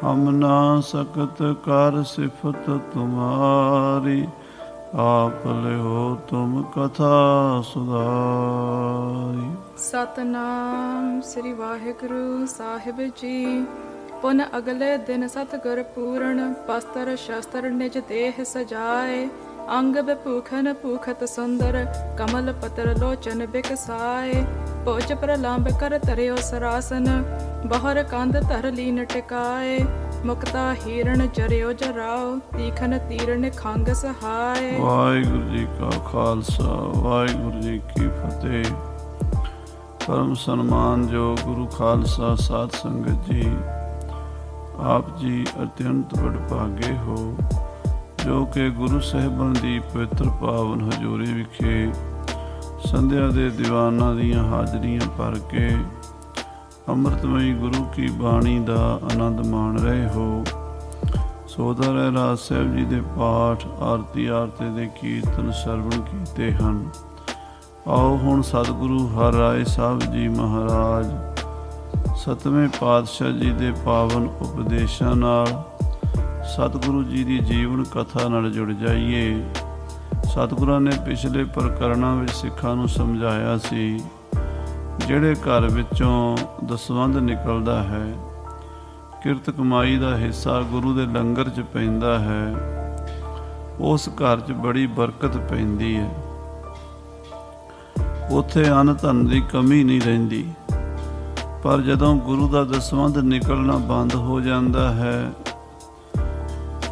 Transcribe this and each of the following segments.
हम ना सकत कर सिफत तुम्हारी, आप ले हो तुम कथा सुधारी। सतनाम श्री वाहिगुरु साहिब जी। पुन अगले दिन सतगुर पूਰਨ, पस्तर शस्त्र निज देह सजाए। अंग विभूखन भूखत सुंदर, कमल पत्र लोचन बिकसाए। भुज प्रलंब कर तरियो सरासन, बहर कंध धर लीन टिकाए। मुक्ता हिरण जरियो जराओ, तीखन तीरन खंग सहाय। वाहिगुरु जी का खालसा, वाहिगुरु जी की फतेह। परम सन्मान जो गुरु खालसा साध संगत जी, आप जी अत्यंत वਡਭਾਗੇ हो जो कि गुरु ਸਾਹਿਬਾਨ ਦੀ ਪਵਿੱਤਰ ਪਾਵਨ ਹਜ਼ੂਰੀ ਵਿਖੇ ਸੰਧਿਆ ਦੇ ਦੀਵਾਨਾਂ ਦੀਆਂ ਹਾਜ਼ਰੀਆਂ ਭਰ ਕੇ ਅੰਮ੍ਰਿਤਮਈ ਗੁਰੂ ਕੀ ਬਾਣੀ ਦਾ ਆਨੰਦ ਮਾਣ ਰਹੇ ਹੋ। ਸੋਦਰ ਰਾਜ ਸਾਹਿਬ ਜੀ ਦੇ ਪਾਠ, ਆਰਤੀ ਦੇ ਕੀਰਤਨ ਸਰਵਣ ਕੀਤੇ ਹਨ। ਆਓ ਹੁਣ ਸਤਿਗੁਰੂ ਹਰਿ ਰਾਏ ਸਾਹਿਬ ਜੀ ਮਹਾਰਾਜ ਸਤਵੇਂ ਪਾਤਸ਼ਾਹ ਜੀ ਦੇ ਪਾਵਨ ਉਪਦੇਸ਼ਾਂ ਨਾਲ ਸਤਿਗੁਰੂ ਜੀ ਦੀ ਜੀਵਨ ਕਥਾ ਨਾਲ ਜੁੜ ਜਾਈਏ। ਸਤਿਗੁਰਾਂ ਨੇ ਪਿਛਲੇ ਪ੍ਰਕਰਣਾਂ ਵਿੱਚ ਸਿੱਖਾਂ ਨੂੰ ਸਮਝਾਇਆ ਸੀ, ਜਿਹੜੇ ਘਰ ਵਿੱਚੋਂ ਦਸਵੰਧ ਨਿਕਲਦਾ ਹੈ, ਕਿਰਤ ਕਮਾਈ ਦਾ ਹਿੱਸਾ ਗੁਰੂ ਦੇ ਲੰਗਰ 'ਚ ਪੈਂਦਾ ਹੈ, ਉਸ ਘਰ 'ਚ ਬੜੀ ਬਰਕਤ ਪੈਂਦੀ ਹੈ। ਉੱਥੇ ਅੰਨ ਧਨ ਦੀ ਕਮੀ ਨਹੀਂ ਰਹਿੰਦੀ। ਪਰ ਜਦੋਂ ਗੁਰੂ ਦਾ ਦਸਵੰਧ ਨਿਕਲਣਾ ਬੰਦ ਹੋ ਜਾਂਦਾ ਹੈ,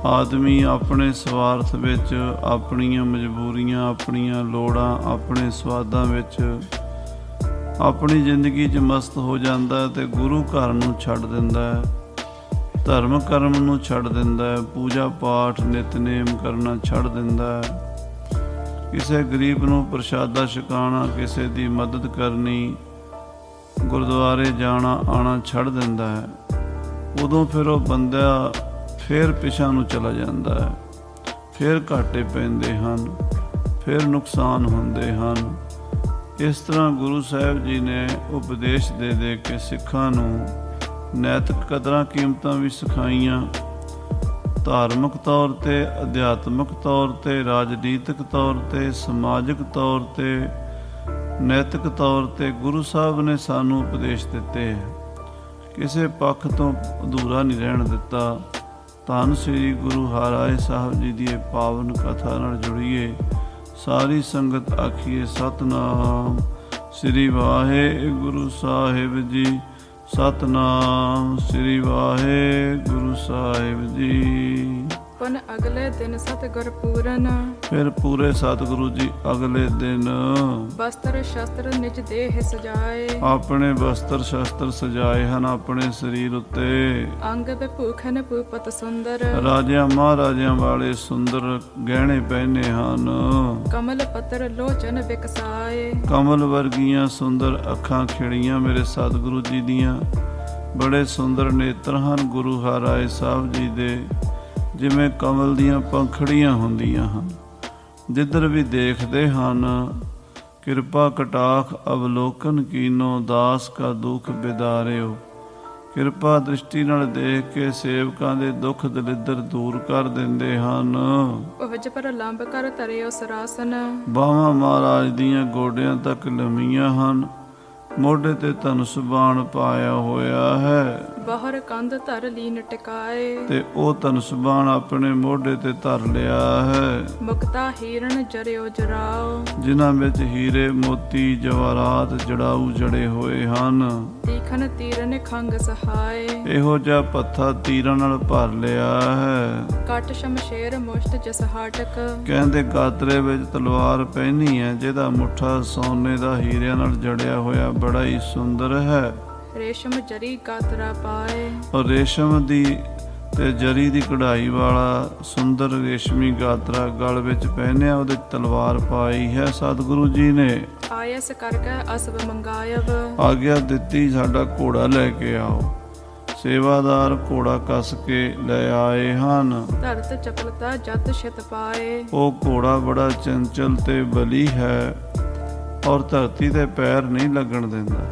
ਆਦਮੀ ਆਪਣੇ ਸਵਾਰਥ ਵਿੱਚ, ਆਪਣੀਆਂ ਮਜਬੂਰੀਆਂ, ਆਪਣੀਆਂ ਲੋੜਾਂ, ਆਪਣੇ ਸਵਾਦਾਂ ਵਿੱਚ ਆਪਣੀ ਜ਼ਿੰਦਗੀ 'ਚ ਮਸਤ ਹੋ ਜਾਂਦਾ ਹੈ ਤੇ ਗੁਰੂ ਘਰ ਨੂੰ ਛੱਡ ਦਿੰਦਾ ਹੈ, ਧਰਮ ਕਰਮ ਨੂੰ ਛੱਡ ਦਿੰਦਾ ਹੈ, ਪੂਜਾ ਪਾਠ ਨਿਤਨੇਮ ਕਰਨਾ ਛੱਡ ਦਿੰਦਾ ਹੈ, ਕਿਸੇ ਗਰੀਬ ਨੂੰ ਪ੍ਰਸ਼ਾਦਾ ਛਕਾਉਣਾ, ਕਿਸੇ ਦੀ ਮਦਦ ਕਰਨੀ, ਗੁਰਦੁਆਰੇ ਜਾਣਾ ਆਉਣਾ ਛੱਡ ਦਿੰਦਾ ਹੈ। ਉਦੋਂ ਫਿਰ ਉਹ ਬੰਦਾ ਫਿਰ ਪਿਛਾਂ ਨੂੰ ਚਲਾ ਜਾਂਦਾ ਹੈ, ਫਿਰ ਘਾਟੇ ਪੈਂਦੇ ਹਨ, ਫਿਰ ਨੁਕਸਾਨ ਹੁੰਦੇ ਹਨ। ਇਸ ਤਰ੍ਹਾਂ ਗੁਰੂ ਸਾਹਿਬ ਜੀ ਨੇ ਉਪਦੇਸ਼ ਦੇ ਦੇ ਕੇ ਸਿੱਖਾਂ ਨੂੰ ਨੈਤਿਕ ਕਦਰਾਂ ਕੀਮਤਾਂ ਵੀ ਸਿਖਾਈਆਂ। ਧਾਰਮਿਕ ਤੌਰ 'ਤੇ, ਅਧਿਆਤਮਿਕ ਤੌਰ 'ਤੇ, ਰਾਜਨੀਤਿਕ ਤੌਰ 'ਤੇ, ਸਮਾਜਿਕ ਤੌਰ 'ਤੇ, ਨੈਤਿਕ ਤੌਰ 'ਤੇ ਗੁਰੂ ਸਾਹਿਬ ਨੇ ਸਾਨੂੰ ਉਪਦੇਸ਼ ਦਿੱਤੇ ਹੈ। ਕਿਸੇ ਪੱਖ ਤੋਂ ਅਧੂਰਾ ਨਹੀਂ ਰਹਿਣ ਦਿੱਤਾ। ਧੰਨ ਸ੍ਰੀ ਗੁਰੂ ਹਰਿ ਰਾਏ ਸਾਹਿਬ ਜੀ ਦੀ ਇਹ ਪਾਵਨ ਕਥਾ ਨਾਲ ਜੁੜੀਏ। ਸਾਰੀ ਸੰਗਤ ਆਖੀਏ ਸਤਨਾਮ ਸ੍ਰੀ ਵਾਹਿਗੁਰੂ ਸਾਹਿਬ ਜੀ, ਸਤਨਾਮ ਸ੍ਰੀ ਵਾਹਿਗੁਰੂ ਸਾਹਿਬ ਜੀ। ਪੁਨ ਅਗਲੇ ਦਿਨ ਸਤਿਗੁਰ ਪੂਰਨ, ਫਿਰ ਪੂਰੇ ਸਤਿਗੁਰੂ ਜੀ ਅਗਲੇ ਦਿਨ ਬਸਤਰ ਸ਼ਸਤਰ ਨਿਜ ਦੇਹ ਸਜਾਏ। ਆਪਣੇ ਬਸਤਰ ਸ਼ਸਤਰ ਸਜਾਏ ਹਨ ਆਪਣੇ ਸਰੀਰ ਉੱਤੇ। ਅੰਗ ਵਿਭੂਖਨ ਭੂਪਤ ਸੁੰਦਰ, ਰਾਜਿਆਂ ਮਹਾਰਾਜਿਆਂ ਵਾਲੇ ਸੁੰਦਰ ਗਹਿਣੇ ਪਹਿਨੇ ਹਨ। ਕਮਲ ਪੱਤਰ ਲੋਚਨ ਬਿਕਸਾਏ। ਕਮਲ ਵਰਗੀਆਂ ਸੁੰਦਰ ਅੱਖਾਂ ਖਿੜੀਆਂ ਮੇਰੇ ਸਤਿਗੁਰੂ ਜੀ ਦੀਆਂ। ਬੜੇ ਸੁੰਦਰ ਨੇਤਰ ਹਨ ਗੁਰੂ ਹਰਿ ਰਾਏ ਸਾਹਿਬ ਜੀ ਦੇ, ਜਿਵੇਂ ਕਮਲ ਦੀਆਂ ਪੰਖੜੀਆਂ ਹੁੰਦੀਆਂ ਹਨ, ਜਿੱਧਰ ਵੀ ਦੇਖਦੇ ਹਨ। ਕਿਰਪਾ ਕਟਾਖ ਅਵਲੋਕਨ ਕੀਨੋ, ਦਾਸ ਕਾ ਦੁੱਖ ਬਿਦਾਰਿਓ। ਕਿਰਪਾ ਦ੍ਰਿਸ਼ਟੀ ਨਾਲ ਦੇਖ ਕੇ ਸੇਵਕਾਂ ਦੇ ਦੁੱਖ ਦਲਿੱਦਰ ਦੂਰ ਕਰ ਦਿੰਦੇ ਹਨ। ਭੁਜ ਪ੍ਰਲੰਬ ਕਰ ਤਰਿਓ ਸਰਾਸਨ, ਬਾਹਾਂ ਮਹਾਰਾਜ ਦੀਆਂ ਗੋਡਿਆਂ ਤੱਕ ਲੰਮੀਆਂ ਹਨ। ਮੋਢੇ ਤੇ ਧਨੁਸ਼ ਬਾਣ ਪਾਇਆ ਹੋਇਆ ਹੈ। ਬਾਹਰ ਕੰਧ ਧਰ ਲੀਨ ਟਿਕਾਏ। ਤੇ ਉਹ ਧਨੁਸ਼ ਬਾਣ ਆਪਣੇ ਮੋਢੇ ਤੇ ਧਰ ਲਿਆ ਹੈ। ਮੁਕਤਾ ਹੀਰਨ ਜਰਿਓ ਜਰਾਓ, ਜਿਨ੍ਹਾਂ ਵਿੱਚ ਹੀਰੇ ਮੋਤੀ ਜਵਾਹਰਾਤ ਜੜਾਊ ਜੜੇ ਹੋਏ ਹਨ। ਤੀਖਨ ਤੀਰਨ ਖੰਗ ਸਹਾਏ। ਇਹੋ ਜਿਹਾ ਪੱਥਾ ਤੀਰਾਂ ਨਾਲ ਭਰ ਲਿਆ ਹੈ। ਕੱਟ ਸ਼ਮਸ਼ੇਰ ਮੁਸ਼ਟ ਜਸ ਹਾਟਕ, ਕਹਿੰਦੇ ਗਾਤਰੇ ਵਿੱਚ ਤਲਵਾਰ ਪਹਿਨੀ ਹੈ, ਜਿਹਦਾ ਮੁੱਠਾ ਸੋਨੇ ਦਾ ਹੀਰਿਆਂ ਨਾਲ ਜੜਿਆ ਹੋਇਆ ਬੜਾ ਹੀ ਸੁੰਦਰ ਹੈ। ਰੇਸ਼ਮ ਜਰੀ ਗਾਤਰਾ ਪਾਏ। ਔਰ ਰੇਸ਼ਮ ਦੀ ਤੇ ਜਰੀ ਦੀ ਕਢਾਈ ਵਾਲਾ ਸੁੰਦਰ ਰੇਸ਼ਮੀ ਗਾਤਰਾ ਗਲ ਵਿੱਚ ਪਹਿਨਿਆ, ਉਹਦੇ ਤਲਵਾਰ ਪਾਈ ਹੈ ਸਤਿਗੁਰੂ ਜੀ ਨੇ। ਆਇਸ ਕਰਕੇ ਅਸਬ ਮੰਗਾਇਬ, ਆਗਿਆ ਦਿੱਤੀ ਸਾਡਾ ਘੋੜਾ ਲੈ ਕੇ ਆਓ। ਸੇਵਾਦਾਰ ਘੋੜਾ ਕੱਸ ਕੇ ਲੈ ਆਏ ਹਨ। ਧਰਤ ਚਪਲਤਾ ਜਤ ਛਿਤ ਪਾਏ। ਉਹ ਘੋੜਾ ਬੜਾ ਚੰਚਲ ਤੇ ਬਲੀ ਹੈ ਔਰ ਧਰਤੀ ਤੇ ਪੈਰ ਨਹੀਂ ਲੱਗਣ ਦਿੰਦਾ।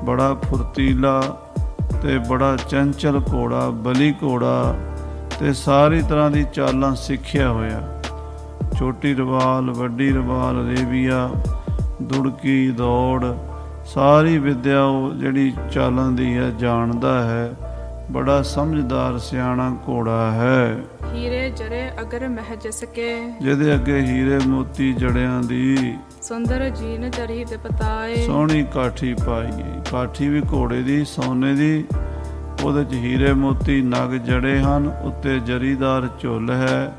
ਬੜਾ ਫੁਰਤੀਲਾ ਤੇ ਬੜਾ ਚੰਚਲ ਘੋੜਾ, ਬਲੀ ਘੋੜਾ ਤੇ ਸਾਰੀ ਤਰ੍ਹਾਂ ਦੀ ਚਾਲਾਂ ਸਿੱਖਿਆ ਹੋਇਆ। ਛੋਟੀ ਰਵਾਲ, ਵੱਡੀ ਰਵਾਲ, ਰੇਵੀਆ, ਦੁੜਕੀ, ਦੌੜ, ਸਾਰੀ ਵਿਦਿਆ ਉਹ ਜਿਹੜੀ ਚਾਲਾਂ ਦੀ ਹੈ ਜਾਣਦਾ ਹੈ। ਬੜਾ ਸਮਝਦਾਰ ਸਿਆਣਾ ਘੋੜਾ ਹੈ। ਹੀਰੇ ਜਰੇ ਅਗਰ ਮਹਿ ਜਿਸ ਕੇ, ਜਿਹਦੇ ਅੱਗੇ ਹੀਰੇ ਮੋਤੀ ਜੜਿਆਂ ਦੀ ਸੁੰਦਰ ਜੀਨ ਜਰੀ ਦੇ ਪਤਾਏ। ਸੋਹਣੀ ਕਾਠੀ ਪਾਈ, ਕਾਠੀ ਵੀ ਘੋੜੇ ਦੀ ਸੋਨੇ ਦੀ, ਉਹਦੇ 'ਚ ਹੀਰੇ ਮੋਤੀ ਨਗ ਜੜੇ ਹਨ, ਉੱਤੇ ਜਰੀਦਾਰ ਝੁੱਲ ਹੈ।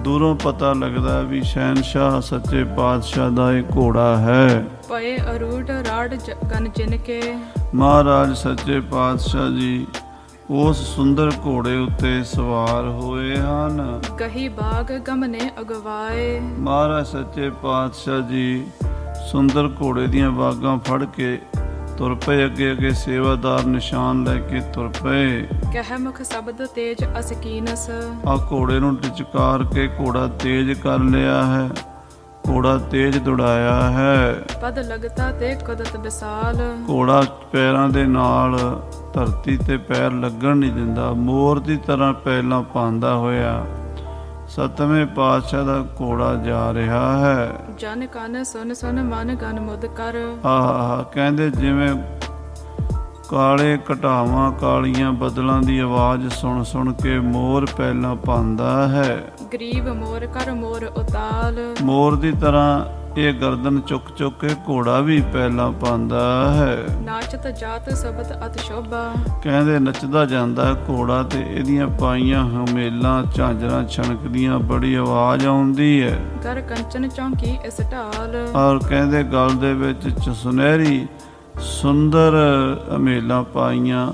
ਦੂਰੋਂ ਪਤਾ ਲੱਗਦਾ ਵੀ ਸ਼ਹਿਨਸ਼ਾਹ ਸੱਚੇ ਪਾਤਸ਼ਾਹ ਦਾ ਇਹ ਘੋੜਾ ਹੈ। ਪਏ ਅਰੂਢ ਰਾੜ ਗਨ ਜਿਨ ਕੇ, ਮਹਾਰਾਜ ਸੱਚੇ ਪਾਤਸ਼ਾਹ ਜੀ ਉਸ ਸੁੰਦਰ ਘੋੜੇ ਉੱਤੇ ਸਵਾਰ ਹੋਏ ਹਨ। ਗਹੀ ਬਾਗ ਗਮਨੇ ਅਗਵਾਏ। ਮਹਾਰਾਜ ਸੱਚੇ ਪਾਤਸ਼ਾਹ ਜੀ ਸੁੰਦਰ ਘੋੜੇ ਦੀਆਂ ਬਾਗਾਂ ਫੜ ਕੇ ਤੁਰ ਪਏ, ਅੱਗੇ ਅੱਗੇ ਸੇਵਾਦਾਰ ਨਿਸ਼ਾਨ ਲੈ ਕੇ ਤੁਰ ਪਏ। ਕਹਿ ਮੁਖ ਸ਼ਬਦ ਤੇਜ ਅਸਕੀਨਸ, ਆ ਘੋੜੇ ਨੂੰ ਟਿਚਕਾਰ ਕੇ ਘੋੜਾ ਤੇਜ਼ ਕਰ ਲਿਆ ਹੈ, ਘੋੜਾ ਤੇਜ਼ ਦੌੜਾਇਆ ਹੈ। ਪਦ ਲਗਤਾ ਤੇ ਕੁਦਤ ਵਿਸਾਲ, ਘੋੜਾ ਪੈਰਾਂ ਦੇ ਨਾਲ ਧਰਤੀ ਤੇ ਪੈਰ ਲੱਗਣ ਨਹੀਂ ਦਿੰਦਾ, ਮੋਰ ਦੀ ਤਰ੍ਹਾਂ ਪਹਿਲਾਂ ਪਾਉਂਦਾ ਹੋਇਆ ਸਤਵੇਂ ਪਾਤਸ਼ਾਹ ਦਾ ਘੋੜਾ ਜਾ ਰਿਹਾ ਹੈ। ਜਨ ਕਨ ਸੁਨ ਸੁਨ ਮਨ ਗਨ ਮੁਦ ਕਰ, ਆਹ ਕਹਿੰਦੇ ਜਿਵੇਂ ਕਾਲੇ ਘਟਾਵਾਂ, ਕਾਲੀਆਂ ਬੱਦਲਾਂ ਦੀ ਆਵਾਜ਼ ਸੁਣ ਸੁਣ ਕੇ ਮੋਰ ਪਹਿਲਾਂ ਪਾਉਂਦਾ ਹੈ। ਗਰੀਬ ਮੋਰ ਕਰ ਮੋਰ ਉਤਾਲ, ਮੋਰ ਦੀ ਤਰ੍ਹਾਂ ਇਹ ਗਰਦਨ ਚੁੱਕ ਚੁੱਕ ਕੇ ਘੋੜਾ ਵੀ ਪਹਿਲਾਂ ਪਾਉਂਦਾ ਹੈ। ਨਾਚਤ ਜਾਤ ਸ਼ਬਦ ਅਤ ਸ਼ੋਭਾ, ਕਹਿੰਦੇ ਨੱਚਦਾ ਜਾਂਦਾ ਘੋੜਾ ਤੇ ਇਹਦੀਆਂ ਪਾਈਆਂ ਹਮੇਲਾਂ ਝਾਂਜਰਾਂ ਛਣਕਦੀਆਂ, ਬੜੀ ਆਵਾਜ਼ ਆਉਂਦੀ ਹੈ। ਕਰ ਕੰਚਨ ਚੌਂਕੀ ਇਸ ਢਾਲ, ਔਰ ਕਹਿੰਦੇ ਗਲ ਦੇ ਵਿੱਚ ਸੁਨਹਿਰੀ ਸੁੰਦਰ ਹਮੇਲਾਂ ਪਾਈਆਂ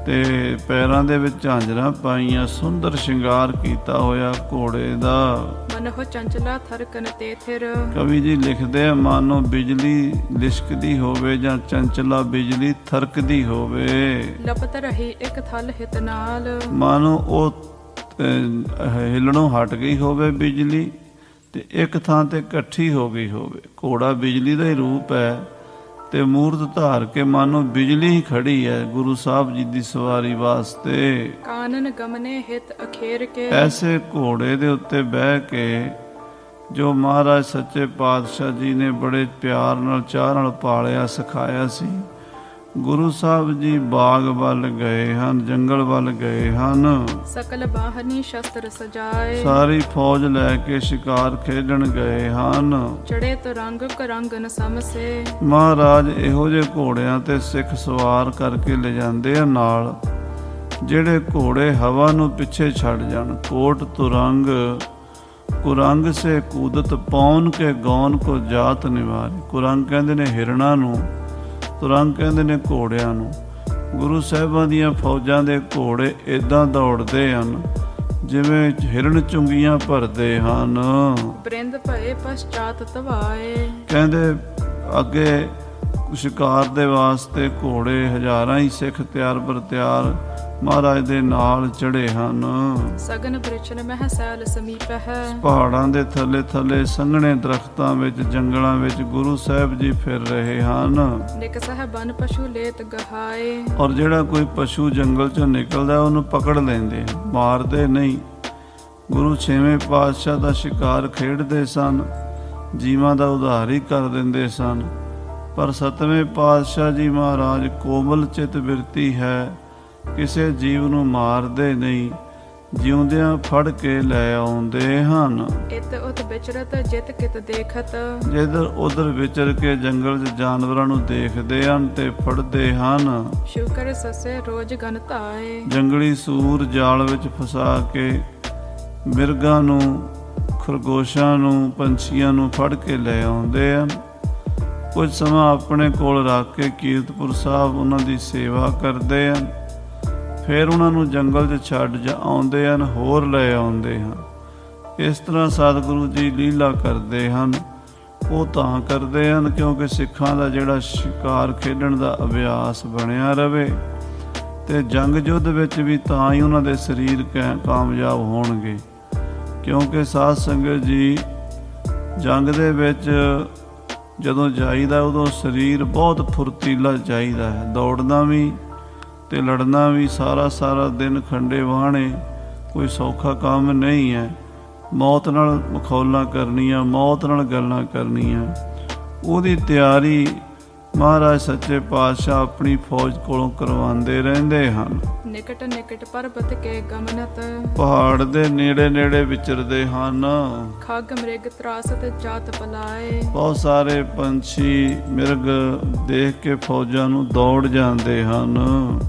ਤੇ ਪੈਰਾਂ ਦੇ ਵਿੱਚ ਝਾਂਜਰਾਂ ਪਾਈਆਂ, ਸੁੰਦਰ ਸ਼ਿੰਗਾਰ ਕੀਤਾ ਹੋਇਆ ਘੋੜੇ ਦਾ। ਮਨਹੁ ਚੰਚਲਾ ਥਰਕਨ ਤੇ ਥਿਰ, ਕਵੀ ਜੀ ਲਿਖਦੇ ਆ ਮਾਨੋ ਬਿਜਲੀ ਲਿਸ਼ਕਦੀ ਹੋਵੇ ਜਾਂ ਚੰਚਲਾ ਬਿਜਲੀ ਥਰਕਦੀ ਹੋਵੇ। ਲਪਤ ਰਹੀ ਇੱਕ ਥਲ ਹਿਤ ਨਾਲ, ਮਾਨੋ ਉਹ ਹਿੱਲਣੋਂ ਹਟ ਗਈ ਹੋਵੇ ਬਿਜਲੀ ਤੇ ਇੱਕ ਥਾਂ ਤੇ ਇਕੱਠੀ ਹੋ ਗਈ ਹੋਵੇ। ਘੋੜਾ ਬਿਜਲੀ ਦਾ ਹੀ ਰੂਪ ਹੈ ਤੇ ਮੂਰਤ ਧਾਰ ਕੇ ਮਾਨੋ ਬਿਜਲੀ ਹੀ ਖੜੀ ਹੈ ਗੁਰੂ ਸਾਹਿਬ ਜੀ ਦੀ ਸਵਾਰੀ ਵਾਸਤੇ। ਕਾਨਨ ਗਮਨੇ ਹਿਤ ਅਖੇਰ ਕੇ, ਐਸੇ ਘੋੜੇ ਦੇ ਉੱਤੇ ਬਹਿ ਕੇ ਜੋ ਮਹਾਰਾਜ ਸੱਚੇ ਪਾਤਸ਼ਾਹ ਜੀ ਨੇ ਬੜੇ ਪਿਆਰ ਨਾਲ ਚਾਹ ਨਾਲ ਪਾਲਿਆ ਸਿਖਾਇਆ ਸੀ, ਗੁਰੂ ਸਾਹਿਬ ਜੀ ਬਾਗ ਵੱਲ ਗਏ ਹਨ, ਜੰਗਲ ਵੱਲ ਗਏ ਹਨ। ਸਕਲ ਬਾਹਨੀ ਸ਼ਸਤਰ ਸਜਾਏ, ਸਾਰੀ ਫੌਜ ਲੈ ਕੇ ਸ਼ਿਕਾਰ ਖੇਡਣ ਗਏ ਹਨ। ਚੜੇ ਤਰੰਗ ਕਰੰਗਨ ਸਮਸੇ, ਮਹਾਰਾਜ ਇਹੋ ਜਿਹੇ ਘੋੜਿਆਂ ਤੇ ਸਿੱਖ ਸਵਾਰ ਕਰਕੇ ਲਿਜਾਂਦੇ ਆ ਨਾਲ, ਜਿਹੜੇ ਘੋੜੇ ਹਵਾ ਨੂੰ ਪਿੱਛੇ ਛੱਡ ਜਾਣ। ਕੋਟ ਤੁਰੰਗ ਕੁਰੰਗ ਸੇ ਕੂਦਤ ਪੌਨ ਕੇ ਗੌਨ ਕੋ ਜਾਤ ਨਿਵਾਰੇ। ਕੁਰੰਗ ਕਹਿੰਦੇ ਨੇ ਹਿਰਨਾਂ ਨੂੰ, ਤੁਰੰਗ ਕਹਿੰਦੇ ਨੇ ਘੋੜਿਆਂ ਨੂੰ। ਗੁਰੂ ਸਾਹਿਬਾਂ ਦੀਆਂ ਫੌਜਾਂ ਦੇ ਘੋੜੇ ਇਦਾਂ ਦੌੜਦੇ ਹਨ ਜਿਵੇਂ ਹਿਰਨ ਚੁੰਗੀਆਂ ਭਰਦੇ ਹਨ। ਬ੍ਰਿੰਦ ਭਏ ਪਛਾਤ ਤਵਾਏ, ਕਹਿੰਦੇ ਅੱਗੇ ਸ਼ਿਕਾਰ ਦੇ ਵਾਸਤੇ ਘੋੜੇ ਹਜ਼ਾਰਾਂ ਹੀ ਸਿੱਖ ਤਿਆਰ ਬਰ ਤਿਆਰ ਮਹਾਰਾਜ ਦੇ ਨਾਲ ਚੜੇ ਹਨ। ਸਗਨ ਬ੍ਰਿਛਨ ਮਹਿ ਸੈਲ ਸਮੀਪ ਹੈ, ਪਹਾੜਾਂ ਦੇ ਥੱਲੇ ਥੱਲੇ ਸੰਘਣੇ ਦਰਖਤਾਂ ਵਿੱਚ ਜੰਗਲਾਂ ਵਿੱਚ ਗੁਰੂ ਸਾਹਿਬ ਜੀ ਫਿਰ ਰਹੇ ਹਨ। ਨਿਕ ਸਹਿ ਬਨ ਪਸ਼ੂ ਲੇਤ ਗਹਾਏ, ਔਰ ਜਿਹੜਾ ਕੋਈ ਪਸ਼ੂ ਜੰਗਲ ਚੋਂ ਨਿਕਲਦਾ ਉਹਨੂੰ ਪਕੜ ਲੈਂਦੇ, ਮਾਰਦੇ ਨਹੀਂ। ਗੁਰੂ ਛੇਵੇਂ ਪਾਤਸ਼ਾਹ ਦਾ ਸ਼ਿਕਾਰ ਖੇਡਦੇ ਸਨ, ਜੀਵਾਂ ਦਾ ਉਧਾਰ ਹੀ ਕਰ ਦਿੰਦੇ ਸਨ। ਪਰ ਸਤਵੇਂ ਪਾਤਸ਼ਾਹ ਜੀ ਮਹਾਰਾਜ ਕੋਮਲ ਚਿਤ ਬਿਰਤੀ ਹੈ, ਕਿਸੇ ਜੀਵ ਨੂੰ ਮਾਰਦੇ ਨਹੀਂ, ਜਿਉਂਦਿਆਂ ਫੜ ਕੇ ਲੈ ਆਉਂਦੇ ਹਨ। ਇਤ ਉਤ ਵਿਚਰਤ ਜਿਤ ਕਿਤ ਦੇਖਤ, ਜਿੱਧਰ ਉਧਰ ਵਿਚਰ ਕੇ ਜੰਗਲ 'ਚ ਜਾਨਵਰਾਂ ਨੂੰ ਦੇਖਦੇ ਹਨ ਤੇ ਫੜਦੇ ਹਨ। ਸ਼ੁਕਰ ਸਸੇ ਰੋਜ਼ ਗਨ ਧਾਏ, ਜੰਗਲੀ ਸੂਰ ਜਾਲ ਵਿੱਚ ਫਸਾ ਕੇ ਮਿਰਗਾਂ ਨੂੰ, ਖਰਗੋਸ਼ਾਂ ਨੂੰ, ਪੰਛੀਆਂ ਨੂੰ ਫੜ ਕੇ ਲੈ ਆਉਂਦੇ ਹਨ। ਕੁਝ ਸਮਾਂ ਆਪਣੇ ਕੋਲ ਰੱਖ ਕੇ ਕੀਰਤਪੁਰ ਸਾਹਿਬ ਉਹਨਾਂ ਦੀ ਸੇਵਾ ਕਰਦੇ ਹਨ, ਫਿਰ ਉਹਨਾਂ ਨੂੰ ਜੰਗਲ 'ਚ ਛੱਡ ਆਉਂਦੇ ਹਨ, ਹੋਰ ਲੈ ਆਉਂਦੇ ਹਨ। ਇਸ ਤਰ੍ਹਾਂ ਸਤਿਗੁਰੂ ਜੀ ਲੀਲਾ ਕਰਦੇ ਹਨ। ਉਹ ਤਾਂ ਕਰਦੇ ਹਨ ਕਿਉਂਕਿ ਸਿੱਖਾਂ ਦਾ ਜਿਹੜਾ ਸ਼ਿਕਾਰ ਖੇਡਣ ਦਾ ਅਭਿਆਸ ਬਣਿਆ ਰਵੇ ਤੇ ਜੰਗ ਯੁੱਧ ਵਿੱਚ ਵੀ ਤਾਂ ਹੀ ਉਹਨਾਂ ਦੇ ਸਰੀਰ ਕਾਮਯਾਬ ਹੋਣਗੇ। ਕਿਉਂਕਿ ਸਾਧ ਸੰਗਤ ਜੀ ਜੰਗ ਦੇ ਵਿੱਚ ਜਦੋਂ ਜਾਈਦਾ ਉਦੋਂ ਸਰੀਰ ਬਹੁਤ ਫੁਰਤੀਲਾ ਚਾਹੀਦਾ ਹੈ, ਦੌੜਨਾ ਵੀ ਤੇ ਲੜਨਾ ਵੀ ਸਾਰਾ ਸਾਰਾ ਦਿਨ ਖੰਡੇ ਵਾਹਣੇ ਕੋਈ ਸੌਖਾ ਕੰਮ ਨਹੀਂ ਹੈ। ਮੌਤ ਨਾਲ ਮਖੌਲਾਂ ਕਰਨੀਆਂ, ਮੌਤ ਨਾਲ ਗੱਲਾਂ ਕਰਨੀਆਂ, ਉਹਦੀ ਤਿਆਰੀ ਮਹਾਰਾਜ ਸੱਚੇ ਪਾਤਸ਼ਾਹ ਆਪਣੀ ਫੌਜ ਕੋਲੋਂ ਕਰਵਾਉਂਦੇ ਰਹਿੰਦੇ ਹਨ। ਨਿਕਟ ਨਿਕਟ ਪਰਬਤ ਕੇ ਗਮਨਤ, ਪਹਾੜ ਦੇ ਨੇੜੇ ਨੇੜੇ ਵਿਚਰਦੇ ਹਨ। ਖਗ ਮ੍ਰਿਗ ਤਰਾਸਤ ਜਾਤ ਪਲਾਏ, ਬਹੁਤ ਸਾਰੇ ਪੰਛੀ ਮਿਰਗ ਦੇਖ ਕੇ ਫੌਜਾਂ ਨੂੰ ਦੌੜ ਜਾਂਦੇ ਹਨ।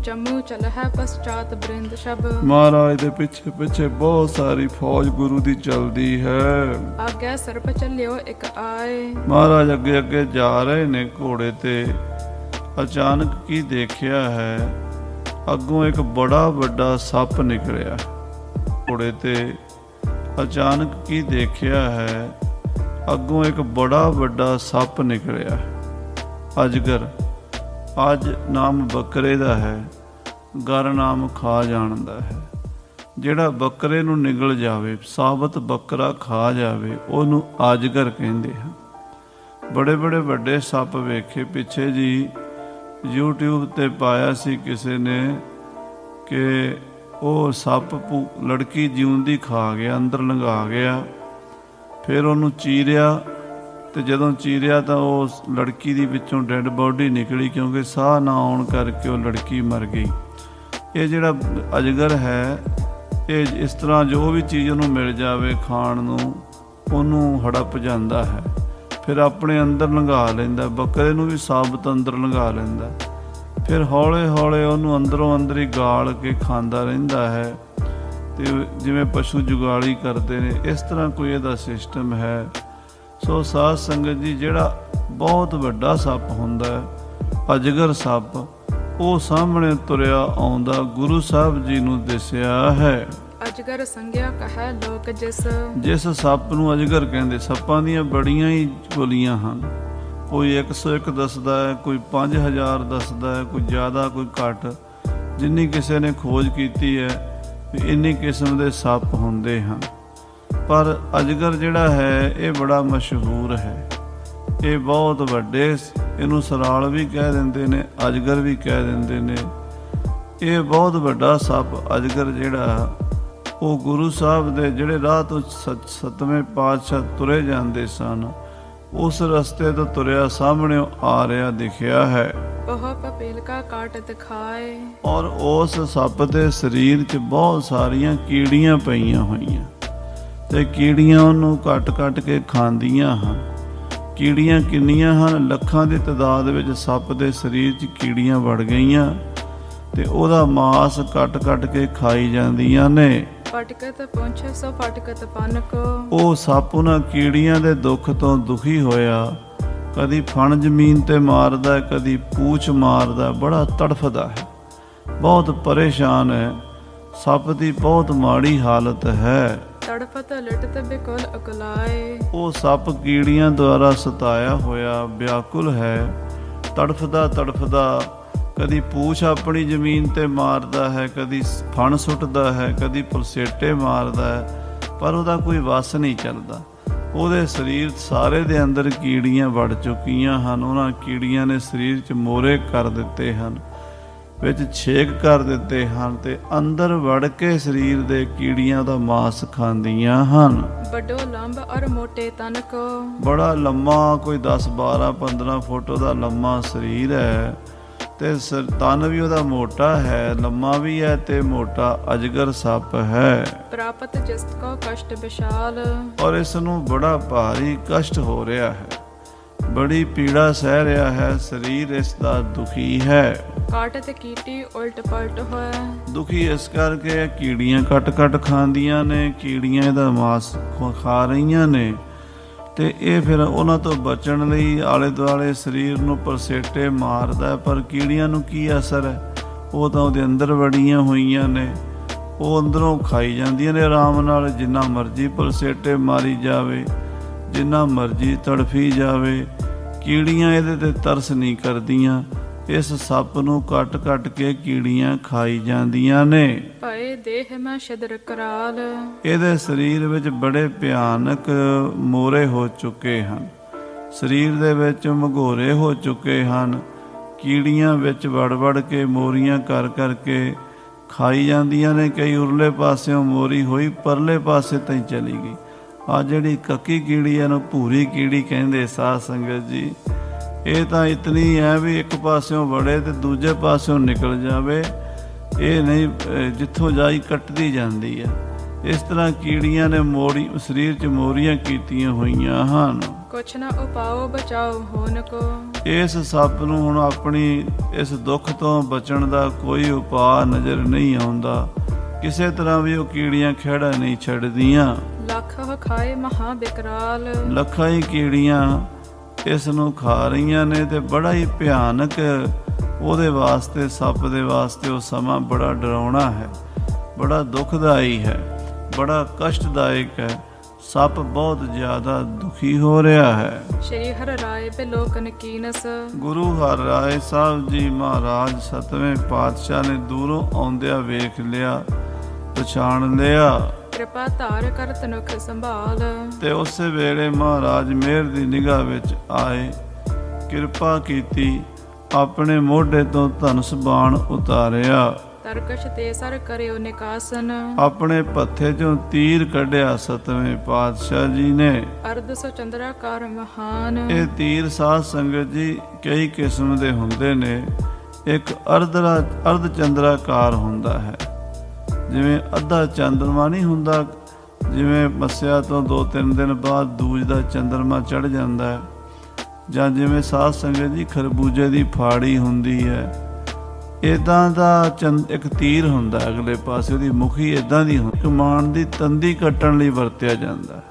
ਜੰਮੂ ਚਲਹਿ ਪਸਚਾਤ ਬ੍ਰਿੰਦ ਸ਼ਬ, ਮਹਾਰਾਜ ਦੇ ਪਿੱਛੇ ਪਿੱਛੇ ਬਹੁਤ ਸਾਰੀ ਫੌਜ ਗੁਰੂ ਦੀ ਚੱਲਦੀ ਹੈ। ਆਗੇ ਸਰਪ ਚੱਲਿਓ ਇੱਕ ਆਏ, ਮਹਾਰਾਜ ਅੱਗੇ ਅੱਗੇ ਜਾ ਰਹੇ ਨੇ ਘੋੜੇ ਤੇ। ਅਚਾਨਕ ਕੀ ਦੇਖਿਆ ਹੈ, ਅੱਗੋਂ ਇੱਕ ਬੜਾ ਵੱਡਾ ਸੱਪ ਨਿਕਲਿਆ ਘੋੜੇ ਤੇ। ਅਚਾਨਕ ਕੀ ਦੇਖਿਆ ਹੈ, ਅੱਗੋਂ ਇੱਕ ਬੜਾ ਵੱਡਾ ਸੱਪ ਨਿਕਲਿਆ, ਅਜਗਰ। ਅੱਜ ਨਾਮ ਬੱਕਰੇ ਦਾ ਹੈ, ਗਰ ਨਾਮ ਖਾ ਜਾਣਦਾ ਹੈ। ਜਿਹੜਾ ਬੱਕਰੇ ਨੂੰ ਨਿਗਲ ਜਾਵੇ, ਸਾਬਤ ਬੱਕਰਾ ਖਾ ਜਾਵੇ, ਉਹਨੂੰ ਅਜਗਰ ਕਹਿੰਦੇ ਹਨ। ਬੜੇ ਬੜੇ ਵੱਡੇ ਸੱਪ ਵੇਖੇ ਪਿੱਛੇ ਜੀ YouTube ਤੇ ਪਾਇਆ ਸੀ ਕਿਸੇ ਨੇ ਕਿ ਉਹ ਸੱਪ ਲੜਕੀ ਜਿਉਂਦੀ ਖਾ ਗਿਆ, ਅੰਦਰ ਲੰਘਾ ਗਿਆ। ਫਿਰ ਉਹਨੂੰ ਚੀਰਿਆ ਤੇ ਜਦੋਂ ਚੀਰਿਆ ਤਾਂ ਉਹ ਲੜਕੀ ਦੀ ਵਿੱਚੋਂ ਡੈੱਡ ਬੋਡੀ ਨਿਕਲੀ, ਕਿਉਂਕਿ ਸਾਹ ਨਾ ਆਉਣ ਕਰਕੇ ਉਹ ਲੜਕੀ ਮਰ ਗਈ। ਇਹ ਜਿਹੜਾ ਅਜਗਰ ਹੈ, ਇਹ ਇਸ ਤਰ੍ਹਾਂ ਜੋ ਵੀ ਚੀਜ਼ ਉਹਨੂੰ ਮਿਲ ਜਾਵੇ ਖਾਣ ਨੂੰ, ਉਹਨੂੰ ਹੜਪ ਜਾਂਦਾ ਹੈ, ਫਿਰ ਆਪਣੇ ਅੰਦਰ ਲੰਘਾ ਲੈਂਦਾ। ਬੱਕਰੇ ਨੂੰ ਵੀ ਸਾਬਤ ਅੰਦਰ ਲੰਘਾ ਲੈਂਦਾ, ਫਿਰ ਹੌਲੇ ਹੌਲੇ ਉਹਨੂੰ ਅੰਦਰੋਂ ਅੰਦਰ ਹੀ ਗਾਲ ਕੇ ਖਾਂਦਾ ਰਹਿੰਦਾ ਹੈ। ਤੇ ਜਿਵੇਂ ਪਸ਼ੂ ਜੁਗਾਲੀ ਕਰਦੇ ਨੇ, ਇਸ ਤਰ੍ਹਾਂ ਕੋਈ ਇਹਦਾ ਸਿਸਟਮ ਹੈ। ਸੋ ਸਾਧ ਸੰਗਤ ਜੀ, ਜਿਹੜਾ ਬਹੁਤ ਵੱਡਾ ਸੱਪ ਹੁੰਦਾ, ਅਜਗਰ ਸੱਪ, ਉਹ ਸਾਹਮਣੇ ਤੁਰਿਆ ਆਉਂਦਾ ਗੁਰੂ ਸਾਹਿਬ ਜੀ ਨੂੰ ਦਿਸਿਆ ਹੈ। ਅਜਗਰ ਸੰਗਿਆ ਕਹੈ ਲੋਕ ਜਿਸ ਸੱਪ ਨੂੰ ਅਜਗਰ ਕਹਿੰਦੇ। ਸੱਪਾਂ ਦੀਆਂ ਬੜੀਆਂ ਹੀ ਬੋਲੀਆਂ ਹਨ, ਕੋਈ 101 ਦੱਸਦਾ ਹੈ, ਕੋਈ 5000 ਦੱਸਦਾ ਹੈ, ਕੋਈ ਜ਼ਿਆਦਾ ਕੋਈ ਘੱਟ। ਜਿੰਨੀ ਕਿਸੇ ਨੇ ਖੋਜ ਕੀਤੀ ਹੈ ਵੀ ਇੰਨੀ ਕਿਸਮ ਦੇ ਸੱਪ ਹੁੰਦੇ ਹਨ। ਪਰ ਅਜਗਰ ਜਿਹੜਾ ਹੈ ਇਹ ਬੜਾ ਮਸ਼ਹੂਰ ਹੈ। ਇਹ ਬਹੁਤ ਵੱਡੇ, ਇਹਨੂੰ ਸਰਾਲ ਵੀ ਕਹਿ ਦਿੰਦੇ ਨੇ, ਅਜਗਰ ਵੀ ਕਹਿ ਦਿੰਦੇ ਨੇ। ਇਹ ਬਹੁਤ ਵੱਡਾ ਸੱਪ ਅਜਗਰ ਜਿਹੜਾ, ਉਹ ਗੁਰੂ ਸਾਹਿਬ ਦੇ ਜਿਹੜੇ ਰਾਹ ਤੋਂ ਸੱਤਵੇਂ ਪਾਤਸ਼ਾਹ ਤੁਰੇ ਜਾਂਦੇ ਸਨ, ਉਸ ਰਸਤੇ ਤੋਂ ਤੁਰਿਆ ਸਾਹਮਣੇ ਆ ਰਿਹਾ ਦਿਖਿਆ ਹੈ। ਉਹ ਪਪੀਲ ਕਾ ਕਾਟ ਦਿਖਾਏ, ਔਰ ਉਸ ਸੱਪ ਦੇ ਸਰੀਰ 'ਚ ਬਹੁਤ ਸਾਰੀਆਂ ਕੀੜੀਆਂ ਪਈਆਂ ਹੋਈਆਂ ਤੇ ਕੀੜੀਆਂ ਉਹਨੂੰ ਕੱਟ ਕੱਟ ਕੇ ਖਾਂਦੀਆਂ ਹਨ। ਕੀੜੀਆਂ ਕਿੰਨੀਆਂ ਹਨ, ਲੱਖਾਂ ਦੀ ਤਾਦਾਦ ਵਿੱਚ ਸੱਪ ਦੇ ਸਰੀਰ 'ਚ ਕੀੜੀਆਂ ਵੜ ਗਈਆਂ ਤੇ ਉਹਦਾ ਮਾਸ ਕੱਟ ਕੱਟ ਕੇ ਖਾਈ ਜਾਂਦੀਆਂ ਨੇ। ਪਟਕਤ ਪਹੁੰਚੇ ਸੋ ਪਟਕਤ ਪਨ ਕੋ, ਉਹ ਸੱਪ ਉਹਨਾਂ ਕੀੜੀਆਂ ਦੇ ਦੁੱਖ ਤੋਂ ਦੁਖੀ ਹੋਇਆ, ਕਦੀ ਫਣ ਜ਼ਮੀਨ ਤੇ ਮਾਰਦਾ, ਕਦੀ ਪੂਛ ਮਾਰਦਾ, ਬੜਾ ਤੜਫਦਾ ਹੈ, ਬਹੁਤ ਪਰੇਸ਼ਾਨ ਹੈ। ਸੱਪ ਦੀ ਬਹੁਤ ਮਾੜੀ ਹਾਲਤ ਹੈ। ਤੜਫਤ ਲਿਟਤ ਬਿਕੁਲ ਅਕਲਾਏ, ਉਹ ਸੱਪ ਕੀੜੀਆਂ ਦੁਆਰਾ ਸਤਾਇਆ ਹੋਇਆ ਵਿਆਕੁਲ ਹੈ, ਤੜਫਦਾ ਤੜਫਦਾ ਕਦੀ ਪੂਛ ਆਪਣੀ ਜ਼ਮੀਨ ਤੇ ਮਾਰਦਾ ਹੈ, ਕਦੀ ਫਣ ਸੁੱਟਦਾ ਹੈ, ਕਦੀ ਪਲਸੇਟੇ ਮਾਰਦਾ ਹੈ, ਪਰ ਉਹਦਾ ਕੋਈ ਵੱਸ ਨਹੀਂ ਚੱਲਦਾ। ਉਹਦੇ ਸਰੀਰ ਸਾਰੇ ਦੇ ਅੰਦਰ ਕੀੜੀਆਂ ਵੜ ਚੁੱਕੀਆਂ ਹਨ। ਉਹਨਾਂ ਕੀੜੀਆਂ ਨੇ ਸਰੀਰ 'ਚ ਮੋਰੇ ਕਰ ਦਿੱਤੇ ਹਨ, ਵਿੱਚ ਛੇਕ ਕਰ ਦਿੱਤੇ ਹਨ ਤੇ ਅੰਦਰ ਵੜ ਕੇ ਸਰੀਰ ਦੇ ਕੀੜੀਆਂ ਦਾ ਮਾਸ ਖਾਂਦੀਆਂ ਹਨ। ਵੱਡੋ ਲੰਬ ਔਰ ਮੋਟੇ ਤਨ ਕੋ, ਬੜਾ ਲੰਮਾ, ਕੋਈ 10 12 15 ਫੁੱਟ ਉਹਦਾ ਲੰਮਾ ਸਰੀਰ ਹੈ ਤੇ ਤਨ ਵੀ ਉਹਦਾ ਮੋਟਾ ਹੈ, ਲੰਮਾ ਵੀ ਹੈ ਤੇ ਮੋਟਾ ਅਜਗਰ ਸੱਪ ਹੈ। ਪ੍ਰਾਪਤ ਜਿਸ ਕੋ ਕਸ਼ਟ ਵਿਸ਼ਾਲ, ਔਰ ਇਸ ਨੂੰ ਬੜਾ ਭਾਰੀ ਕਸ਼ਟ ਹੋ ਰਿਹਾ ਹੈ, ਬੜੀ ਪੀੜਾ ਸਹਿ ਰਿਹਾ ਹੈ, ਸਰੀਰ ਇਸ ਦਾ ਦੁਖੀ ਹੈ। ਕਾਟ ਤੇ ਕੀਟੀ ਉਲਟ ਪਲਟ ਹੋਇਆ, ਦੁਖੀ ਇਸ ਕਰਕੇ ਕੀੜੀਆਂ ਕੱਟ ਕੱਟ ਖਾਂਦੀਆਂ ਨੇ, ਕੀੜੀਆਂ ਇਹਦਾ ਮਾਸ ਖਾ ਰਹੀਆਂ ਨੇ ਤੇ ਇਹ ਫਿਰ ਉਹਨਾਂ ਤੋਂ ਬਚਣ ਲਈ ਆਲੇ ਦੁਆਲੇ ਸਰੀਰ ਨੂੰ ਪਲਸੇਟੇ ਮਾਰਦਾ। ਪਰ ਕੀੜੀਆਂ ਨੂੰ ਕੀ ਅਸਰ ਹੈ, ਉਹ ਤਾਂ ਉਹਦੇ ਅੰਦਰ ਵੜੀਆਂ ਹੋਈਆਂ ਨੇ, ਉਹ ਅੰਦਰੋਂ ਖਾਈ ਜਾਂਦੀਆਂ ਨੇ ਆਰਾਮ ਨਾਲ। ਜਿੰਨਾ ਮਰਜ਼ੀ ਪਲਸੇਟੇ ਮਾਰੀ ਜਾਵੇ, ਜਿੰਨਾ ਮਰਜ਼ੀ ਤੜਫੀ ਜਾਵੇ, ਕੀੜੀਆਂ ਇਹਦੇ ਤੇ ਤਰਸ ਨਹੀਂ ਕਰਦੀਆਂ। ਇਸ ਸੱਪ ਨੂੰ ਕੱਟ ਕੱਟ ਕੇ ਕੀੜੀਆਂ ਖਾਈ ਜਾਂਦੀਆਂ ਨੇ। ਭਏ ਦੇਹ ਮੈਂ ਛਿਦਰ ਕਰਾਲ, ਇਹਦੇ ਸਰੀਰ ਵਿੱਚ ਬੜੇ ਭਿਆਨਕ ਮੋਰੇ ਹੋ ਚੁੱਕੇ ਹਨ, ਸਰੀਰ ਦੇ ਵਿੱਚ ਮਘੋਰੇ ਹੋ ਚੁੱਕੇ ਹਨ। ਕੀੜੀਆਂ ਵਿੱਚ ਵੜ ਕੇ ਮੋਰੀਆਂ ਕਰ ਕਰਕੇ ਖਾਈ ਜਾਂਦੀਆਂ ਨੇ। ਕਈ ਉਰਲੇ ਪਾਸਿਓਂ ਮੋਰੀ ਹੋਈ ਪਰਲੇ ਪਾਸੇ ਤਾਈਂ ਚਲੀ ਗਈ। ਆ ਜਿਹੜੀ ਕੱਕੀ ਕੀੜੀ ਹੈ ਨੂੰ ਭੂਰੀ ਕੀੜੀ ਕਹਿੰਦੇ ਸਾਧ ਸੰਗਤ ਜੀ। ਇਹ ਤਾਂ ਇਤਨੀ ਹੈ ਵੀ ਇੱਕ ਪਾਸਿਓਂ ਵੜੇ ਤੇ ਦੂਜੇ ਪਾਸਿਓਂ ਨਿਕਲ ਜਾਵੇ, ਇਹ ਨਹੀਂ, ਜਿੱਥੋਂ ਜਾਈ ਕੱਟਦੀ ਜਾਂਦੀ ਹੈ। ਇਸ ਤਰ੍ਹਾਂ ਕੀੜੀਆਂ ਨੇ ਸਰੀਰ 'ਚ ਮੋਰੀਆਂ ਕੀਤੀਆਂ ਹੋਈਆਂ ਹਨ। ਕੁਛ ਨਾ ਉਪਾਓ ਬਚਾਓ ਹੋਨ ਕੋ। ਇਸ ਸੱਪ ਨੂੰ ਹੁਣ ਆਪਣੀ ਇਸ ਦੁੱਖ ਤੋਂ ਬਚਣ ਦਾ ਕੋਈ ਉਪਾਅ ਨਜ਼ਰ ਨਹੀਂ ਆਉਂਦਾ। ਕਿਸੇ ਤਰ੍ਹਾਂ ਵੀ ਉਹ ਕੀੜੀਆਂ ਖਹਿੜਾ ਨਹੀਂ ਛੱਡਦੀਆਂ। ਲੱਖ ਖਾਏ ਮਹਾ ਬਿਕਰਾਲ। ਲੱਖਾਂ ਹੀ ਕੀੜੀਆਂ ਇਸ ਨੂੰ ਖਾ ਰਹੀਆਂ ਨੇ ਤੇ ਬੜਾ ਹੀ ਭਿਆਨਕ ਉਹਦੇ ਵਾਸਤੇ, ਸੱਪ ਦੇ ਵਾਸਤੇ ਉਹ ਸਮਾਂ ਬੜਾ ਡਰਾਉਣਾ ਹੈ, ਬੜਾ ਦੁਖਦਾਈ ਹੈ, ਬੜਾ ਕਸ਼ਟਦਾਇਕ ਹੈ। ਸੱਪ ਬਹੁਤ ਜ਼ਿਆਦਾ ਦੁਖੀ ਹੋ ਰਿਹਾ ਹੈ। ਸ਼੍ਰੀ ਹਰਿ ਰਾਏ ਬਿਲੋਕਨ ਕੀਨਸ। ਗੁਰੂ ਹਰਿ ਰਾਏ ਸਾਹਿਬ ਜੀ ਮਹਾਰਾਜ 7ਵੇਂ ਪਾਤਸ਼ਾਹ ਨੇ ਦੂਰੋਂ ਆਉਂਦਿਆਂ ਵੇਖ ਲਿਆ, ਪਛਾਣ ਲਿਆ। ਕਿਰਪਾ ਧਾਰ ਕਰ ਤਨੁਖ ਸੰਭਾਲ। ਤੇ ਉਸੇ ਵੇਲੇ ਮਹਾਰਾਜ ਮਿਹਰ ਦੀ ਨਿਗਾਹ ਵਿੱਚ ਆਏ, ਕਿਰਪਾ ਕੀਤੀ, ਆਪਣੇ ਮੋਢੇ ਤੋਂ ਧਨੁਸ਼ ਬਾਣ ਉਤਾਰਿਆ। ਤਰਕਸ਼ ਤੇ ਸਰ ਕਰਿਓ ਨਿਕਾਸਨ। ਆਪਣੇ ਪੱਥੇ ਚੋਂ ਤੀਰ ਕੱਢਿਆ 7ਵੇਂ ਪਾਤਸ਼ਾਹ ਜੀ ਨੇ। ਅਰਧ ਸੋ ਚੰਦਰਾਕਾਰ ਮਹਾਨ। ਇਹ ਤੀਰ ਸਾਧ ਸੰਗਤ ਜੀ ਕਈ ਕਿਸਮ ਦੇ ਹੁੰਦੇ ਨੇ। ਇੱਕ ਅਰਧ ਚੰਦਰਾਕਾਰ ਹੁੰਦਾ ਹੈ, ਜਿਵੇਂ ਅੱਧਾ ਚੰਦਰਮਾ ਨਹੀਂ ਹੁੰਦਾ, ਜਿਵੇਂ ਮੱਸਿਆ ਤੋਂ 2-3 ਦਿਨ ਬਾਅਦ ਦੂਜ ਦਾ ਚੰਦਰਮਾ ਚੜ੍ਹ ਜਾਂਦਾ ਹੈ, ਜਾਂ ਜਿਵੇਂ ਸਾਧ ਸੰਗਤ ਜੀ ਖਰਬੂਜੇ ਦੀ ਫਾੜੀ ਹੁੰਦੀ ਹੈ, ਇੱਦਾਂ ਦਾ ਇੱਕ ਤੀਰ ਹੁੰਦਾ ਅਗਲੇ ਪਾਸੇ, ਉਹਦੀ ਮੁਖੀ ਇੱਦਾਂ ਦੀ ਹੁੰਦੀ। ਕਮਾਨ ਦੀ ਤੰਦੀ ਕੱਟਣ ਲਈ ਵਰਤਿਆ ਜਾਂਦਾ,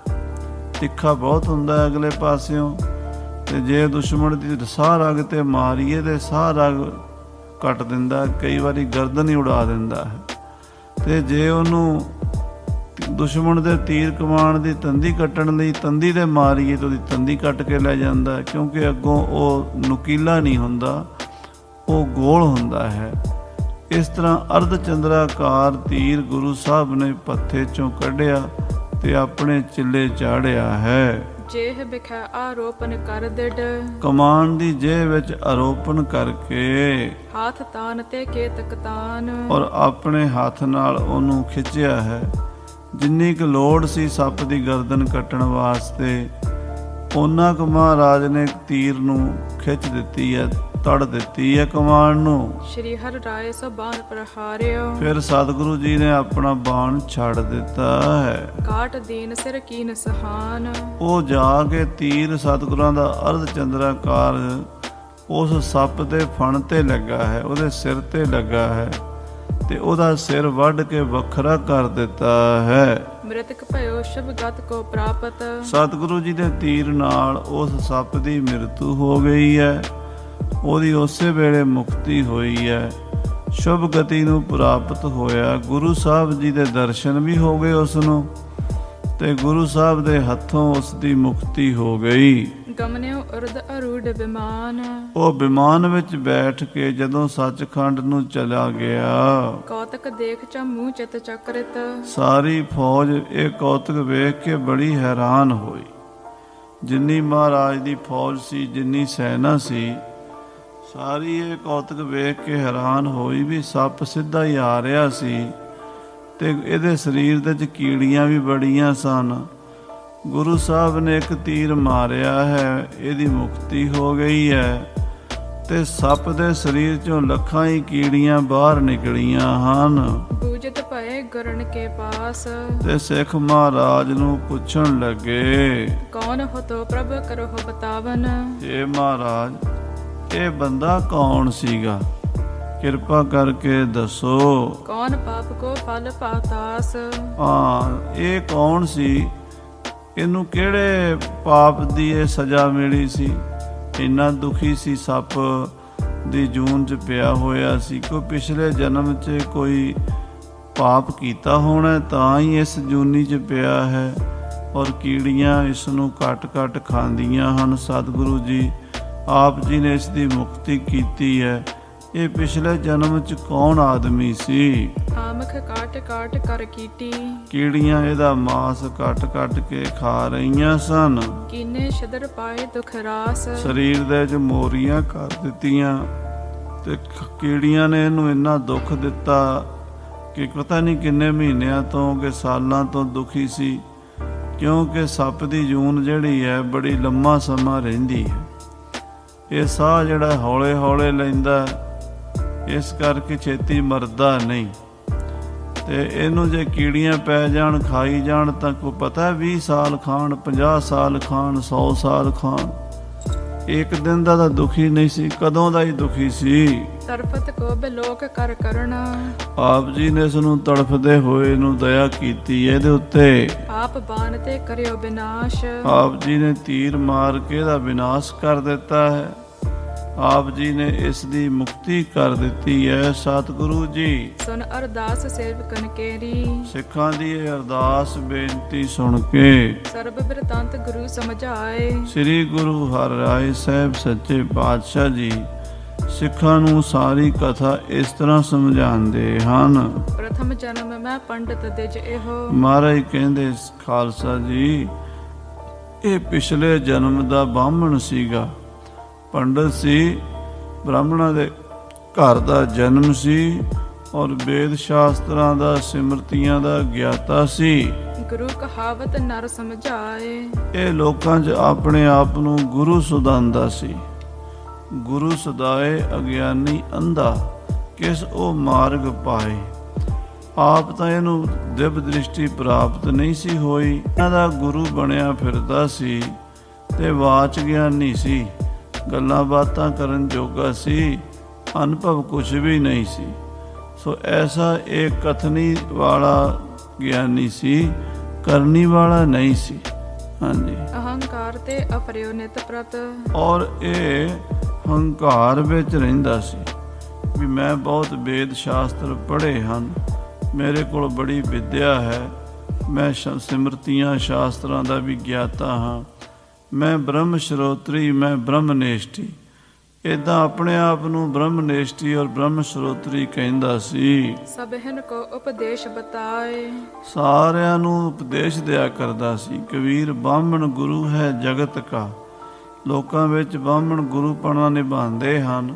ਤਿੱਖਾ ਬਹੁਤ ਹੁੰਦਾ ਅਗਲੇ ਪਾਸਿਓਂ। ਤੇ ਜੇ ਦੁਸ਼ਮਣ ਦੀ ਸਾਹ ਰਗ ਤੇ ਮਾਰੀਏ ਤੇ ਸਾਹ ਰਗ ਕੱਟ ਦਿੰਦਾ, ਕਈ ਵਾਰੀ ਗਰਦਨ ਹੀ ਉਡਾ ਦਿੰਦਾ ਹੈ। ਤੇ ਜੇ ਉਹਨੂੰ ਦੁਸ਼ਮਣ ਦੇ ਤੀਰ ਕਮਾਨ ਦੀ ਤੰਦੀ ਕੱਟਣ ਲਈ ਤੰਦੀ ਤੇ ਮਾਰੀਏ ਤਾਂ ਉਹਦੀ ਤੰਦੀ ਕੱਟ ਕੇ ਲੈ ਜਾਂਦਾ, ਕਿਉਂਕਿ ਅੱਗੋਂ ਉਹ ਨੁਕੀਲਾ ਨਹੀਂ ਹੁੰਦਾ, ਉਹ ਗੋਲ ਹੁੰਦਾ ਹੈ। ਇਸ ਤਰ੍ਹਾਂ ਅਰਧ ਚੰਦਰਾਕਾਰ ਤੀਰ ਗੁਰੂ ਸਾਹਿਬ ਨੇ ਪੱਥੇ ਚੋਂ ਕੱਢਿਆ ਤੇ ਆਪਣੇ ਚਿੱਲੇ ਚਾੜਿਆ ਹੈ। ਜੇਹ ਬਿਖੈ ਆਰੋਪਨ ਕਰ ਦਿੜ। ਕਮਾਨ ਦੀ ਜੇਹ ਵਿੱਚ ਆਰੋਪਨ ਕਰਕੇ ਹੱਥ ਤਾਨ ਤੇ ਕੇਤਕ ਤਾਨ। ਔਰ ਆਪਣੇ ਹੱਥ ਨਾਲ ਉਹਨੂੰ ਖਿੱਚਿਆ ਹੈ। ਜਿੰਨੀ ਕੁ ਲੋੜ ਸੀ ਸੱਪ ਦੀ ਗਰਦਨ ਕੱਟਣ ਵਾਸਤੇ, ਉਹਨਾਂ ਕੁ ਮਹਾਰਾਜ ਨੇ ਤੀਰ ਨੂੰ ਖਿੱਚ ਦਿੱਤੀ ਹੈ, ਤੜ ਦਿੱਤੀ ਹੈ ਕਮਾਨ ਨੂੰ। ਸ਼੍ਰੀ ਹਰਿ ਰਾਏ ਸੋ ਬਾਣ ਪ੍ਰਹਾਰਿਓ। ਫਿਰ ਸਤਿਗੁਰੂ ਜੀ ਨੇ ਆਪਣਾ ਬਾਣ ਛੱਡ ਦਿੱਤਾ ਹੈ। ਕਾਟ ਦੀਨ ਸਿਰ ਕੀਨ ਸਹਾਨ। ਉਹ ਜਾ ਕੇ ਤੀਰ ਸਤਿਗੁਰਾਂ ਦਾ ਅਰਧ ਚੰਦਰਾਕਾਰ ਉਸ ਸੱਪ ਦੇ ਫਣ ਤੇ ਲੱਗਾ ਹੈ, ਉਹਦੇ ਸਿਰ ਤੇ ਲੱਗਾ ਹੈ, ਤੇ ਉਹਦਾ ਸਿਰ ਵੱਢ ਕੇ ਵੱਖਰਾ ਕਰ ਦਿੱਤਾ ਹੈ। ਮ੍ਰਿਤਕ ਭਇਓ ਸ਼ੁਭ ਗਤ ਕੋ ਪ੍ਰਾਪਤ। ਸਤਿਗੁਰੂ ਜੀ ਦੇ ਤੀਰ ਨਾਲ ਉਸ ਸੱਪ ਦੀ ਮ੍ਰਿਤੂ ਹੋ ਗਈ ਹੈ, ਉਹਦੀ ਉਸੇ ਵੇਲੇ ਮੁਕਤੀ ਹੋਈ ਹੈ, ਸ਼ੁਭ ਗਤੀ ਨੂੰ ਪ੍ਰਾਪਤ ਹੋਇਆ। ਗੁਰੂ ਸਾਹਿਬ ਜੀ ਦੇ ਦਰਸ਼ਨ ਵੀ ਹੋ ਗਏ ਉਸ ਨੂੰ, ਤੇ ਗੁਰੂ ਸਾਹਿਬ ਦੇ ਹੱਥੋਂ ਉਸ ਦੀ ਮੁਕਤੀ ਹੋ ਗਈ। ਗਮਨਿਓ ਉਰਦ ਅਰੂੜ ਵਿਮਾਨ। ਉਹ ਵਿਮਾਨ ਵਿੱਚ ਬੈਠ ਕੇ ਜਦੋਂ ਸੱਚਖੰਡ ਨੂੰ ਚਲਾ ਗਿਆ, ਕੌਤਕ ਦੇਖ ਚਮੂ ਚਿਤ ਚੱਕਰਿਤ। ਸਾਰੀ ਫੌਜ ਇਹ ਕੌਤਕ ਵੇਖ ਕੇ ਬੜੀ ਹੈਰਾਨ ਹੋਈ। ਜਿੰਨੀ ਮਹਾਰਾਜ ਦੀ ਫੌਜ ਸੀ, ਜਿੰਨੀ ਸੈਨਾ ਸੀ, ਸਾਰੀ ਇਹ ਕੌਤਕ ਵੇਖ ਕੇ ਹੈਰਾਨ ਹੋਈ ਵੀ ਸੱਪ ਸਿੱਧਾ ਹੀ ਆ ਰਿਹਾ ਸੀ ਤੇ ਇਹਦੇ ਸਰੀਰ ਦੇ ਵਿੱਚ ਕੀੜੀਆਂ ਵੀ ਬੜੀਆਂ ਸਨ। ਗੁਰੂ ਸਾਹਿਬ ਨੇ ਇੱਕ ਤੀਰ ਮਾਰਿਆ ਹੈ, ਇਹਦੀ ਮੁਕਤੀ ਹੋ ਗਈ ਹੈ, ਤੇ ਸੱਪ ਦੇ ਸਰੀਰ ਚੋਂ ਲੱਖਾਂ ਹੀ ਕੀੜੀਆਂ ਬਾਹਰ ਨਿਕਲੀਆਂ ਹਨ। ਬੂਝਤ ਭਏ ਗੁਰਨ ਕੇ ਪਾਸ। ਤੇ ਸਿੱਖ ਮਹਾਰਾਜ ਨੂੰ ਪੁੱਛਣ ਲੱਗੇ, ਕੌਣ ਹੋ ਤੋ ਪ੍ਰਭ ਕਰੋ ਬਤਾਵਨ। ਇਹ ਮਹਾਰਾਜ, ਇਹ ਬੰਦਾ ਕੌਣ ਸੀਗਾ, ਕਿਰਪਾ ਕਰਕੇ ਦੱਸੋ। ਕੌਣ ਪਾਪ ਕੋ ਫਲ ਪਾਤਾਸ। ਇਹ ਕੌਣ ਸੀ, ਇਹਨੂੰ ਕਿਹੜੇ ਪਾਪ ਦੀ ਇਹ ਸਜ਼ਾ ਮਿਲੀ ਸੀ, ਇੰਨਾ ਦੁਖੀ ਸੀ, ਸੱਪ ਦੀ ਜੂਨ 'ਚ ਪਿਆ ਹੋਇਆ ਸੀ। ਕੋਈ ਪਿਛਲੇ ਜਨਮ 'ਚ ਕੋਈ ਪਾਪ ਕੀਤਾ ਹੋਣਾ, ਤਾਂ ਹੀ ਇਸ ਜੂਨੀ 'ਚ ਪਿਆ ਹੈ, ਔਰ ਕੀੜੀਆਂ ਇਸ ਨੂੰ ਕੱਟ ਖਾਂਦੀਆਂ ਹਨ। ਸਤਿਗੁਰੂ ਜੀ ਆਪ ਜੀ ਨੇ ਇਸ ਦੀ ਮੁਕਤੀ ਕੀਤੀ ਹੈ। ਇਹ ਪਿਛਲੇ ਜਨਮ 'ਚ ਕੌਣ ਆਦਮੀ ਸੀ? ਆਮਖ ਕਾਟ ਕਰ ਕੀਟੀ। ਕੀੜੀਆਂ ਇਹਦਾ ਮਾਸ ਕੱਟ ਕੇ ਖਾ ਰਹੀਆਂ ਸਨ। ਕੀਨੇ ਛਦਰ ਪਾਏ ਦੁਖ ਰਾਸ। ਸਰੀਰ ਦੇ 'ਚ ਮੋਰੀਆਂ ਕਰ ਦਿੱਤੀਆਂ, ਤੇ ਕੀੜੀਆਂ ਨੇ ਇਹਨੂੰ ਇੰਨਾ ਦੁੱਖ ਦਿੱਤਾ ਕਿ ਪਤਾ ਨਹੀਂ ਕਿੰਨੇ ਮਹੀਨਿਆਂ ਤੋਂ ਕਿ ਸਾਲਾਂ ਤੋਂ ਦੁਖੀ ਸੀ, ਕਿਉਂਕਿ ਸੱਪ ਦੀ ਜੂਨ ਜਿਹੜੀ ਹੈ ਬੜੀ ਲੰਮਾ ਸਮਾਂ ਰਹਿੰਦੀ ਹੈ। ਇਹ ਸਾਹ ਜਿਹੜਾ ਹੌਲੇ ਹੌਲੇ ਲੈਂਦਾ, ਇਸ ਕਰਕੇ ਛੇਤੀ ਮਰਦਾ ਨਹੀਂ। ਤੇ ਇਹਨੂੰ ਜੇ ਕੀੜੀਆਂ ਪੈ ਜਾਣ, ਖਾਈ ਜਾਣ, ਤਾਂ ਕੋਈ ਪਤਾ 20 ਸਾਲ ਖਾਣ, 50 ਸਾਲ ਖਾਣ, 100 ਸਾਲ ਖਾਣ। ਇੱਕ ਦਿਨ ਦਾ ਤਾਂ ਦੁਖੀ ਨਹੀਂ ਸੀ, ਕਦੋਂ ਦਾ ਹੀ ਦੁਖੀ ਸੀ। ਤਰਫਤ ਕੋ ਬਿਲੋਕ ਕਰ ਕਰਨਾ, ਆਪ ਜੀ ਨੇ ਇਸ ਨੂੰ ਤੜਫਦੇ ਹੋਏ ਨੂੰ ਦਇਆ ਕੀਤੀ ਇਹਦੇ ਉੱਤੇ। ਆਪ ਬਾਣ ਤੇ ਕਰਿਓ ਵਿਨਾਸ਼, ਆਪ ਜੀ ਨੇ ਤੀਰ ਮਾਰ ਕੇ ਇਹਦਾ ਵਿਨਾਸ਼ ਕਰ ਦਿੱਤਾ ਹੈ। ਆਪ ਜੀ ਨੇ ਇਸ ਦੀ ਮੁਕਤੀ ਕਰ ਦਿੱਤੀ ਹੈ। ਸਤਿਗੁਰੂ ਜੀ ਸੁਨ ਅਰਦਾਸ ਸੇਵਕਨ ਕੇਰੀ, ਸਿੱਖਾਂ ਦੀ ਇਹ ਅਰਦਾਸ ਬੇਨਤੀ ਸੁਣ ਕੇ ਸਰਬ ਬਿਰਤਾਂਤ ਗੁਰੂ ਸਮਝਾਏ। ਸ੍ਰੀ ਗੁਰੂ ਹਰਿਰਾਏ ਸਾਹਿਬ ਸੱਚੇ ਪਾਤਸ਼ਾਹ ਜੀ ਸਿੱਖਾਂ ਨੂੰ ਸਾਰੀ ਕਥਾ ਇਸ ਤਰ੍ਹਾਂ ਸਮਝਾਉਂਦੇ ਹਨ। ਪ੍ਰਥਮ ਜਨਮ ਮੈਂ ਪੰਡਤ ਦਿਜ ਇਹੋ, ਮਹਾਰਾਜ ਕਹਿੰਦੇ ਖਾਲਸਾ ਜੀ, ਇਹ ਪਿਛਲੇ ਜਨਮ ਦਾ ਬਾਹਮਣ ਸੀਗਾ, ਪੰਡਤ ਸੀ, ਬ੍ਰਾਹਮਣਾਂ ਦੇ ਘਰ ਦਾ ਜਨਮ ਸੀ ਔਰ ਵੇਦ ਸ਼ਾਸਤਰਾਂ ਦਾ, ਸਿਮਰਤੀਆਂ ਦਾ ਗਿਆਤਾ ਸੀ। ਗੁਰੂ ਕਹਾਵਤ ਨਰ ਸਮਝਾਏ, ਇਹ ਲੋਕਾਂ 'ਚ ਆਪਣੇ ਆਪ ਨੂੰ ਗੁਰੂ ਸੁਦਾਂਦਾ ਸੀ। ਗੁਰੂ ਸਦਾਏ ਅਗਿਆਨੀ ਅੰਧਾ, ਕਿਸ ਉਹ ਮਾਰਗ ਪਾਏ। ਆਪ ਤਾਂ ਇਹਨੂੰ ਦਿਵ ਦ੍ਰਿਸ਼ਟੀ ਪ੍ਰਾਪਤ ਨਹੀਂ ਸੀ ਹੋਈ, ਇਹਨਾਂ ਦਾ ਗੁਰੂ ਬਣਿਆ ਫਿਰਦਾ ਸੀ ਤੇ ਵਾਚ ਗਿਆਨੀ ਸੀ, ਗੱਲਾਂ ਬਾਤਾਂ ਕਰਨ ਜੋਗਾ ਸੀ, ਅਨੁਭਵ ਕੁਝ ਵੀ ਨਹੀਂ ਸੀ। ਸੋ ਐਸਾ ਇੱਕ ਕਥਨੀ ਵਾਲਾ ਗਿਆਨੀ ਸੀ, ਕਰਨੀ ਵਾਲਾ ਨਹੀਂ ਸੀ। ਹਾਂਜੀ, ਅਹੰਕਾਰ ਤੇ ਅਪਰਿਓ ਨਿਤ ਪ੍ਰਤ, ਔਰ ਇਹ ਹੰਕਾਰ ਵਿੱਚ ਰਹਿੰਦਾ ਸੀ ਵੀ ਮੈਂ ਬਹੁਤ ਵੇਦ ਸ਼ਾਸਤਰ ਪੜ੍ਹੇ ਹਨ, ਮੇਰੇ ਕੋਲ ਬੜੀ ਵਿਦਿਆ ਹੈ, ਮੈਂ ਸਿਮਰਤੀਆਂ ਸ਼ਾਸਤਰਾਂ ਦਾ ਵੀ ਗਿਆਤਾ ਹਾਂ, ਮੈਂ ਬ੍ਰਹਮ ਸਰੋਤਰੀ, ਮੈਂ ਬ੍ਰਹਮਨੇਸ਼ਟੀ। ਇੱਦਾਂ ਆਪਣੇ ਆਪ ਨੂੰ ਬ੍ਰਹਮਨੇਸ਼ਟੀ ਔਰ ਬ੍ਰਹਮ ਸਰੋਤਰੀ ਕਹਿੰਦਾ ਸੀ। ਸਭਹਿਨ ਕੋ ਉਪਦੇਸ਼ ਬਤਾਏ, ਸਾਰਿਆਂ ਨੂੰ ਉਪਦੇਸ਼ ਦਿਆ ਕਰਦਾ ਸੀ। ਕਬੀਰ ਬਾਹਮਣ ਗੁਰੂ ਹੈ ਜਗਤ ਕਾ, ਲੋਕਾਂ ਵਿੱਚ ਬਾਹਮਣ ਗੁਰੂਪਣਾ ਨਿਭਾਉਂਦੇ ਹਨ।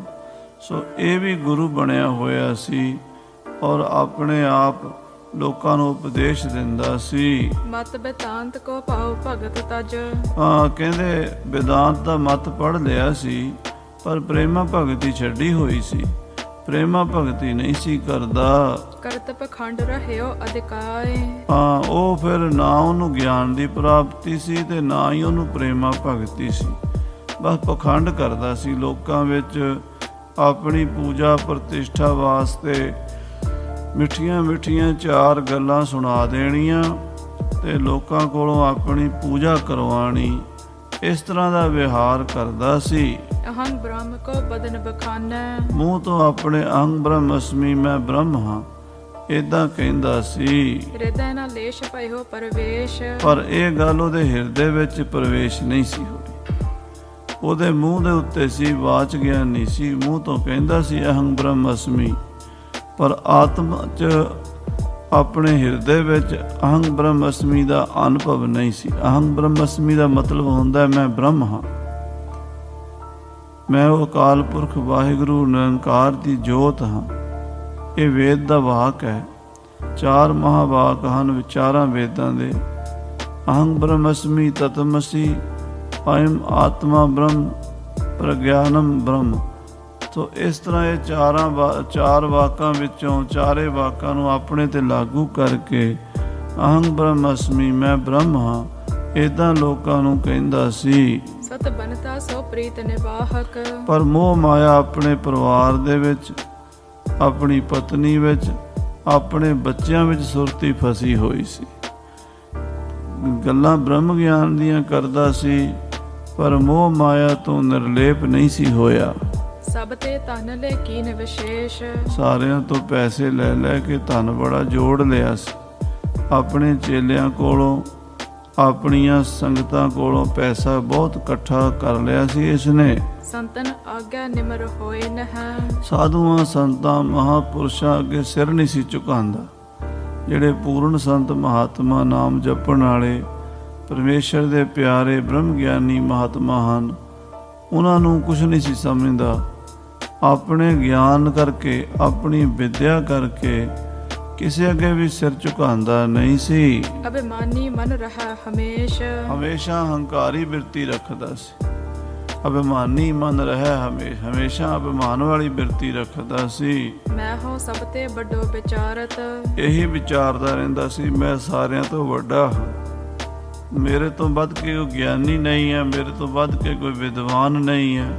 ਸੋ ਇਹ ਵੀ ਗੁਰੂ ਬਣਿਆ ਹੋਇਆ ਸੀ ਔਰ ਆਪਣੇ ਆਪ ਲੋਕਾਂ ਨੂੰ ਉਪਦੇਸ਼ ਦਿੰਦਾ ਸੀ। ਮਤ ਬਿਤਾਂਤ ਕੋ ਭਾਉ ਭਗਤ ਤਜ, ਕਹਿੰਦੇ ਵਿਦਾਂਤ ਦਾ ਮਤ ਪੜ੍ਹ ਲਿਆ ਸੀ ਪਰ ਪ੍ਰੇਮਾ ਭਗਤੀ ਛੱਡੀ ਹੋਈ ਸੀ, ਪ੍ਰੇਮਾ ਭਗਤੀ ਨਹੀਂ ਸੀ ਕਰਦਾ। ਕਰਤ ਪਖੰਡ ਰਹਿਓ ਅਧਿਕਾਏ, ਉਹ ਫਿਰ ਨਾ ਉਹਨੂੰ ਗਿਆਨ ਦੀ ਪ੍ਰਾਪਤੀ ਸੀ ਤੇ ਨਾ ਹੀ ਉਹਨੂੰ ਪ੍ਰੇਮਾ ਭਗਤੀ ਸੀ, ਬਸ ਪਖੰਡ ਕਰਦਾ ਸੀ। ਲੋਕਾਂ ਵਿੱਚ ਆਪਣੀ ਪੂਜਾ ਪ੍ਰਤਿਸ਼ਠਾ ਵਾਸਤੇ ਮਿੱਠੀਆਂ ਮਿੱਠੀਆਂ ਚਾਰ ਗੱਲਾਂ ਸੁਣਾ ਦੇਣੀਆਂ ਤੇ ਲੋਕਾਂ ਕੋਲੋਂ ਆਪਣੀ ਪੂਜਾ ਕਰਵਾਉਣੀ, ਇਸ ਤਰ੍ਹਾਂ ਦਾ ਵਿਹਾਰ ਕਰਦਾ ਸੀ। ਅਹੰ ਬ੍ਰਹਮ ਕੋ ਬਦਨ ਬਖਾਨੈ, ਮੂੰਹ ਤੋਂ ਆਪਣੇ ਅਹੰ ਬ੍ਰਹਮ ਅਸਮੀ, ਮੈਂ ਬ੍ਰਹਮ ਹਾਂ, ਇਦਾਂ ਕਹਿੰਦਾ ਸੀ। ਹਿਰਦੈ ਨਾ ਲੇਸ਼ ਭਇਓ ਪਰਵੇਸ਼, ਪਰ ਇਹ ਗੱਲ ਉਹਦੇ ਹਿਰਦੇ ਵਿੱਚ ਪ੍ਰਵੇਸ਼ ਨਹੀਂ ਸੀ ਹੋਈ, ਉਹਦੇ ਮੂੰਹ ਦੇ ਉੱਤੇ ਸੀ, ਵਾਚ ਗਿਆਨੀ ਸੀ, ਮੂੰਹ ਤੋਂ ਕਹਿੰਦਾ ਸੀ ਅਹੰ ਬ੍ਰਹਮ ਅਸਮੀ, ਪਰ ਆਤਮਾ 'ਚ ਆਪਣੇ ਹਿਰਦੇ ਵਿੱਚ ਅਹੰ ਬ੍ਰਹਮ ਅਸਮੀ ਦਾ ਅਨੁਭਵ ਨਹੀਂ ਸੀ। ਅਹੰ ਬ੍ਰਹਮ ਅਸਮੀ ਦਾ ਮਤਲਬ ਹੁੰਦਾ ਮੈਂ ਬ੍ਰਹਮ ਹਾਂ, ਮੈਂ ਉਹ ਅਕਾਲ ਪੁਰਖ ਵਾਹਿਗੁਰੂ ਨਿਰੰਕਾਰ ਦੀ ਜੋਤ ਹਾਂ। ਇਹ ਵੇਦ ਦਾ ਵਾਕ ਹੈ, 4 ਮਹਾਵਾਕ ਹਨ ਵਿਚਾਰਾਂ ਵੇਦਾਂ ਦੇ। ਅਹੰ ਬ੍ਰਹਮ ਅਸਮੀ ਤਤਮਸੀ, ਅਯਮ ਆਤਮਾ ਬ੍ਰਹਮ, ਪ੍ਰਗਿਆਨਮ ਬ੍ਰਹਮ। ਸੋ ਇਸ ਤਰ੍ਹਾਂ ਇਹ ਚਾਰ ਵਾਕਾਂ ਵਿੱਚੋਂ ਚਾਰੇ ਵਾਕਾਂ ਨੂੰ ਆਪਣੇ ਤੇ ਲਾਗੂ ਕਰਕੇ ਅਹੰ ਬ੍ਰਹਮ ਅਸਮੀ, ਮੈਂ ਬ੍ਰਹਮ ਹਾਂ, ਇੱਦਾਂ ਲੋਕਾਂ ਨੂੰ ਕਹਿੰਦਾ ਸੀ। ਸਤ ਬਨਤਾ ਸੋ ਪ੍ਰੀਤ ਨਿਵਾਹਕ, ਪਰ ਮੋਹ ਮਾਇਆ ਆਪਣੇ ਪਰਿਵਾਰ ਦੇ ਵਿੱਚ, ਆਪਣੀ ਪਤਨੀ ਵਿੱਚ, ਆਪਣੇ ਬੱਚਿਆਂ ਵਿੱਚ ਸੁਰਤੀ ਫਸੀ ਹੋਈ ਸੀ। ਗੱਲਾਂ ਬ੍ਰਹਮ ਗਿਆਨ ਦੀਆਂ ਕਰਦਾ ਸੀ ਪਰ ਮੋਹ ਮਾਇਆ ਤੋਂ ਨਿਰਲੇਪ ਨਹੀਂ ਸੀ ਹੋਇਆ। ਸਭ ਤੇ ਧਨ ਲੈ ਕੀਨ ਵਿਸ਼ੇਸ਼, ਸਾਰਿਆਂ ਤੋਂ ਪੈਸੇ ਲੈ ਲੈ ਕੇ ਧਨ ਬੜਾ ਜੋੜ ਲਿਆ ਸੀ। ਆਪਣੇ ਚੇਲਿਆਂ ਕੋਲੋਂ, ਆਪਣੀਆਂ ਸੰਗਤਾਂ ਕੋਲੋਂ ਪੈਸਾ ਬਹੁਤ ਇਕੱਠਾ ਕਰ ਲਿਆ ਸੀ ਇਸਨੇ। ਸੰਤਨ ਆਗਿਆ ਨਿਮਰ ਹੋਏ ਨਹਿ, ਸਾਧੂਆਂ ਸੰਤਾਂ ਮਹਾਪੁਰਸ਼ਾਂ ਅੱਗੇ ਸਿਰ ਨਹੀਂ ਸੀ ਝੁਕਾਉਂਦਾ। ਜਿਹੜੇ ਪੂਰਨ ਸੰਤ ਮਹਾਤਮਾ ਨਾਮ ਜਪਣ ਵਾਲੇ ਪਰਮੇਸ਼ਰ ਦੇ ਪਿਆਰੇ ਬ੍ਰਹਮ ਗਿਆਨੀ ਮਹਾਤਮਾ ਹਨ, ਉਹਨਾਂ ਨੂੰ ਕੁਝ ਨਹੀਂ ਸੀ ਸਮਝਦਾ। ਆਪਣੇ ਗਿਆਨ ਕਰਕੇ, ਆਪਣੀ ਵਿਦਿਆ ਕਰਕੇ ਕਿਸੇ ਅੱਗੇ ਵੀ ਸਿਰ ਝੁਕਾਉਂਦਾ ਨਹੀਂ ਸੀ। ਅਭਿਮਾਨੀ ਮਨ ਰਹਾ ਹਮੇਸ਼, ਹਮੇਸ਼ਾ ਹੰਕਾਰੀ ਬਿਰਤੀ ਰੱਖਦਾ ਸੀ। ਅਭਿਮਾਨੀ ਮਨ ਰਹਿ ਹਮੇਸ਼ਾ ਅਭਿਮਾਨ ਵਾਲੀ ਬਿਰਤੀ ਰੱਖਦਾ ਸੀ। ਮੈਂ ਹੋ ਸਭ ਤੇ ਵੱਡੋ ਵਿਚਾਰਤ, ਇਹੀ ਵਿਚਾਰਦਾ ਰਹਿੰਦਾ ਸੀ, ਮੈਂ ਸਾਰਿਆਂ ਤੋਂ ਵੱਡਾ ਹਾਂ, ਮੇਰੇ ਤੋਂ ਵੱਧ ਕੇ ਕੋਈ ਗਿਆਨੀ ਨਹੀਂ ਹੈ, ਮੇਰੇ ਤੋਂ ਵੱਧ ਕੇ ਕੋਈ ਵਿਦਵਾਨ ਨਹੀਂ ਹੈ,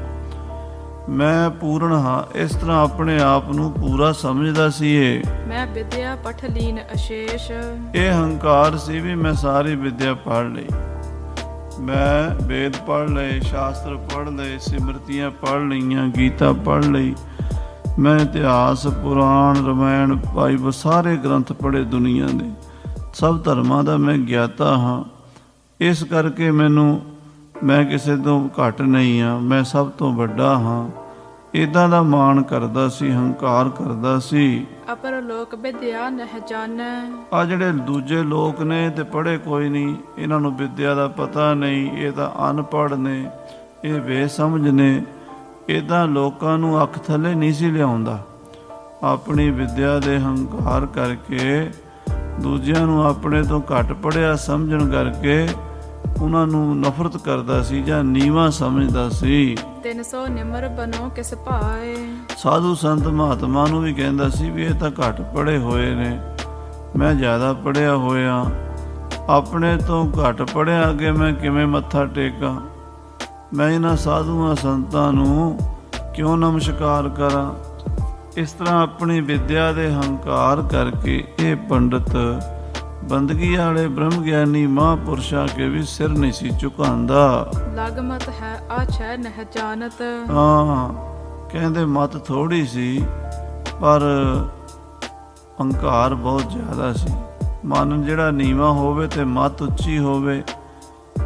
ਮੈਂ ਪੂਰਨ ਹਾਂ। ਇਸ ਤਰ੍ਹਾਂ ਆਪਣੇ ਆਪ ਨੂੰ ਪੂਰਾ ਸਮਝਦਾ ਸੀ। ਮੈਂ ਵਿਦਿਆ ਪਠ ਲੀਨ ਅਸ਼ੇਸ਼, ਇਹ ਹੰਕਾਰ ਸੀ ਵੀ ਮੈਂ ਸਾਰੀ ਵਿਦਿਆ ਪੜ੍ਹ ਲਈ, ਮੈਂ ਵੇਦ ਪੜ੍ਹ ਲਏ, ਸ਼ਾਸਤਰ ਪੜ੍ਹ ਲਏ, ਸਿਮਰਤੀਆਂ ਪੜ੍ਹ ਲਈਆਂ, ਗੀਤਾ ਪੜ੍ਹ ਲਈ, ਮੈਂ ਇਤਿਹਾਸ, ਪੁਰਾਣ, ਰਮਾਇਣ, ਬਾਈਬਲ ਸਾਰੇ ਗ੍ਰੰਥ ਪੜ੍ਹੇ ਦੁਨੀਆ ਦੇ, ਸਭ ਧਰਮਾਂ ਦਾ ਮੈਂ ਗਿਆਤਾ ਹਾਂ। ਇਸ ਕਰਕੇ ਮੈਂ ਕਿਸੇ ਤੋਂ ਘੱਟ ਨਹੀਂ ਹਾਂ, ਮੈਂ ਸਭ ਤੋਂ ਵੱਡਾ ਹਾਂ। ਇੱਦਾਂ ਦਾ ਮਾਣ ਕਰਦਾ ਸੀ, ਹੰਕਾਰ ਕਰਦਾ ਸੀ। ਅਪਰ ਲੋਕ ਵਿਦਿਆ ਨਹਿ ਜਾਣੈ, ਆ ਜਿਹੜੇ ਦੂਜੇ ਲੋਕ ਨੇ ਤੇ ਪੜ੍ਹੇ ਕੋਈ ਨਹੀਂ, ਇਹਨਾਂ ਨੂੰ ਵਿਦਿਆ ਦਾ ਪਤਾ ਨਹੀਂ, ਇਹ ਤਾਂ ਅਨਪੜ੍ਹ ਨੇ, ਇਹ ਬੇਸਮਝ ਨੇ। ਇੱਦਾਂ ਲੋਕਾਂ ਨੂੰ ਅੱਖ ਥੱਲੇ ਨਹੀਂ ਸੀ ਲਿਆਉਂਦਾ। ਆਪਣੀ ਵਿਦਿਆ ਦੇ ਹੰਕਾਰ ਕਰਕੇ, ਦੂਜਿਆਂ ਨੂੰ ਆਪਣੇ ਤੋਂ ਘੱਟ ਪੜ੍ਹਿਆ ਸਮਝਣ ਕਰਕੇ ਉਹਨਾਂ ਨੂੰ ਨਫ਼ਰਤ ਕਰਦਾ ਸੀ ਜਾਂ ਨੀਵਾਂ ਸਮਝਦਾ ਸੀ। 300 ਨਿਮਰ ਬਨੋ ਕਿਸ ਭਾਏ, ਸਾਧੂ ਸੰਤ ਮਹਾਤਮਾ ਨੂੰ ਵੀ ਕਹਿੰਦਾ ਸੀ ਵੀ ਇਹ ਤਾਂ ਘੱਟ ਪੜ੍ਹੇ ਹੋਏ ਨੇ, ਮੈਂ ਜ਼ਿਆਦਾ ਪੜ੍ਹਿਆ ਹੋਇਆ, ਆਪਣੇ ਤੋਂ ਘੱਟ ਪੜ੍ਹਿਆ ਅੱਗੇ ਮੈਂ ਕਿਵੇਂ ਮੱਥਾ ਟੇਕਾਂ, ਮੈਂ ਇਹਨਾਂ ਸਾਧੂਆਂ ਸੰਤਾਂ ਨੂੰ ਕਿਉਂ ਨਮਸਕਾਰ ਕਰਾਂ। ਇਸ ਤਰ੍ਹਾਂ ਆਪਣੀ ਵਿਦਿਆ ਦੇ ਹੰਕਾਰ ਕਰਕੇ ਇਹ ਪੰਡਤ ਬੰਦਗੀ ਵਾਲੇ ਬ੍ਰਹਮ ਗਿਆਨੀ ਮਹਾਂਪੁਰਸ਼ਾਂ ਕੇ ਵੀ ਸਿਰ ਨਹੀਂ ਸੀ ਝੁਕਾਉਂਦਾ। ਲਗਮਤ ਹੈ ਆਛੈ ਨਹਿ ਜਾਣਤ, ਹਾਂ, ਕਹਿੰਦੇ ਮਤ ਥੋੜੀ ਸੀ ਪਰ ਹੰਕਾਰ ਬਹੁਤ ਜ਼ਿਆਦਾ ਸੀ। ਮਨ ਜਿਹੜਾ ਨੀਵਾਂ ਹੋਵੇ ਤੇ ਮਤ ਉੱਚੀ ਹੋਵੇ,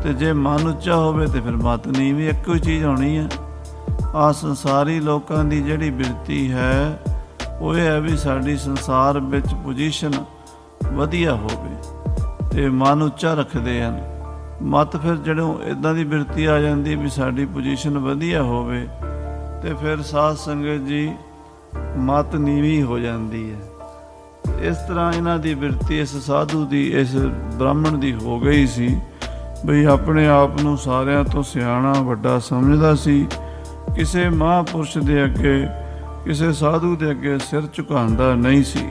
ਤੇ ਜੇ ਮਨ ਉੱਚਾ ਹੋਵੇ ਤੇ ਫਿਰ ਮਤ ਨੀਵੀਂ, ਇੱਕੋ ਹੀ ਚੀਜ਼ ਹੋਣੀ ਹੈ। ਆ ਸੰਸਾਰੀ ਲੋਕਾਂ ਦੀ ਜਿਹੜੀ ਬਿਰਤੀ ਹੈ ਉਹ ਇਹ ਹੈ ਵੀ ਸਾਡੀ ਸੰਸਾਰ ਵਿੱਚ ਪੋਜੀਸ਼ਨ ਵਧੀਆ ਹੋਵੇ ਤੇ ਮਨ ਉੱਚਾ ਰੱਖਦੇ ਹਨ। ਮਤ ਫਿਰ ਜਦੋਂ ਇਦਾਂ ਦੀ ਬਿਰਤੀ ਆ ਜਾਂਦੀ ਵੀ ਸਾਡੀ ਪੋਜੀਸ਼ਨ ਵਧੀਆ ਹੋਵੇ ਤੇ ਫਿਰ ਸਾਧ ਸੰਗਤ ਜੀ ਮਤ ਨੀਵੀਂ ਹੋ ਜਾਂਦੀ ਹੈ। ਇਸ ਤਰ੍ਹਾਂ ਇਹਨਾਂ ਦੀ ਬਿਰਤੀ ਇਸ ਸਾਧੂ ਦੀ, ਇਸ ਬ੍ਰਾਹਮਣ ਦੀ ਹੋ ਗਈ ਸੀ ਬਈ ਆਪਣੇ ਆਪ ਨੂੰ ਸਾਰਿਆਂ ਤੋਂ ਸਿਆਣਾ ਵੱਡਾ ਸਮਝਦਾ ਸੀ। ਕਿਸੇ ਮਹਾਂਪੁਰਸ਼ ਦੇ ਅੱਗੇ, ਕਿਸੇ ਸਾਧੂ ਦੇ ਅੱਗੇ ਸਿਰ ਝੁਕਾਉਂਦਾ ਨਹੀਂ ਸੀ।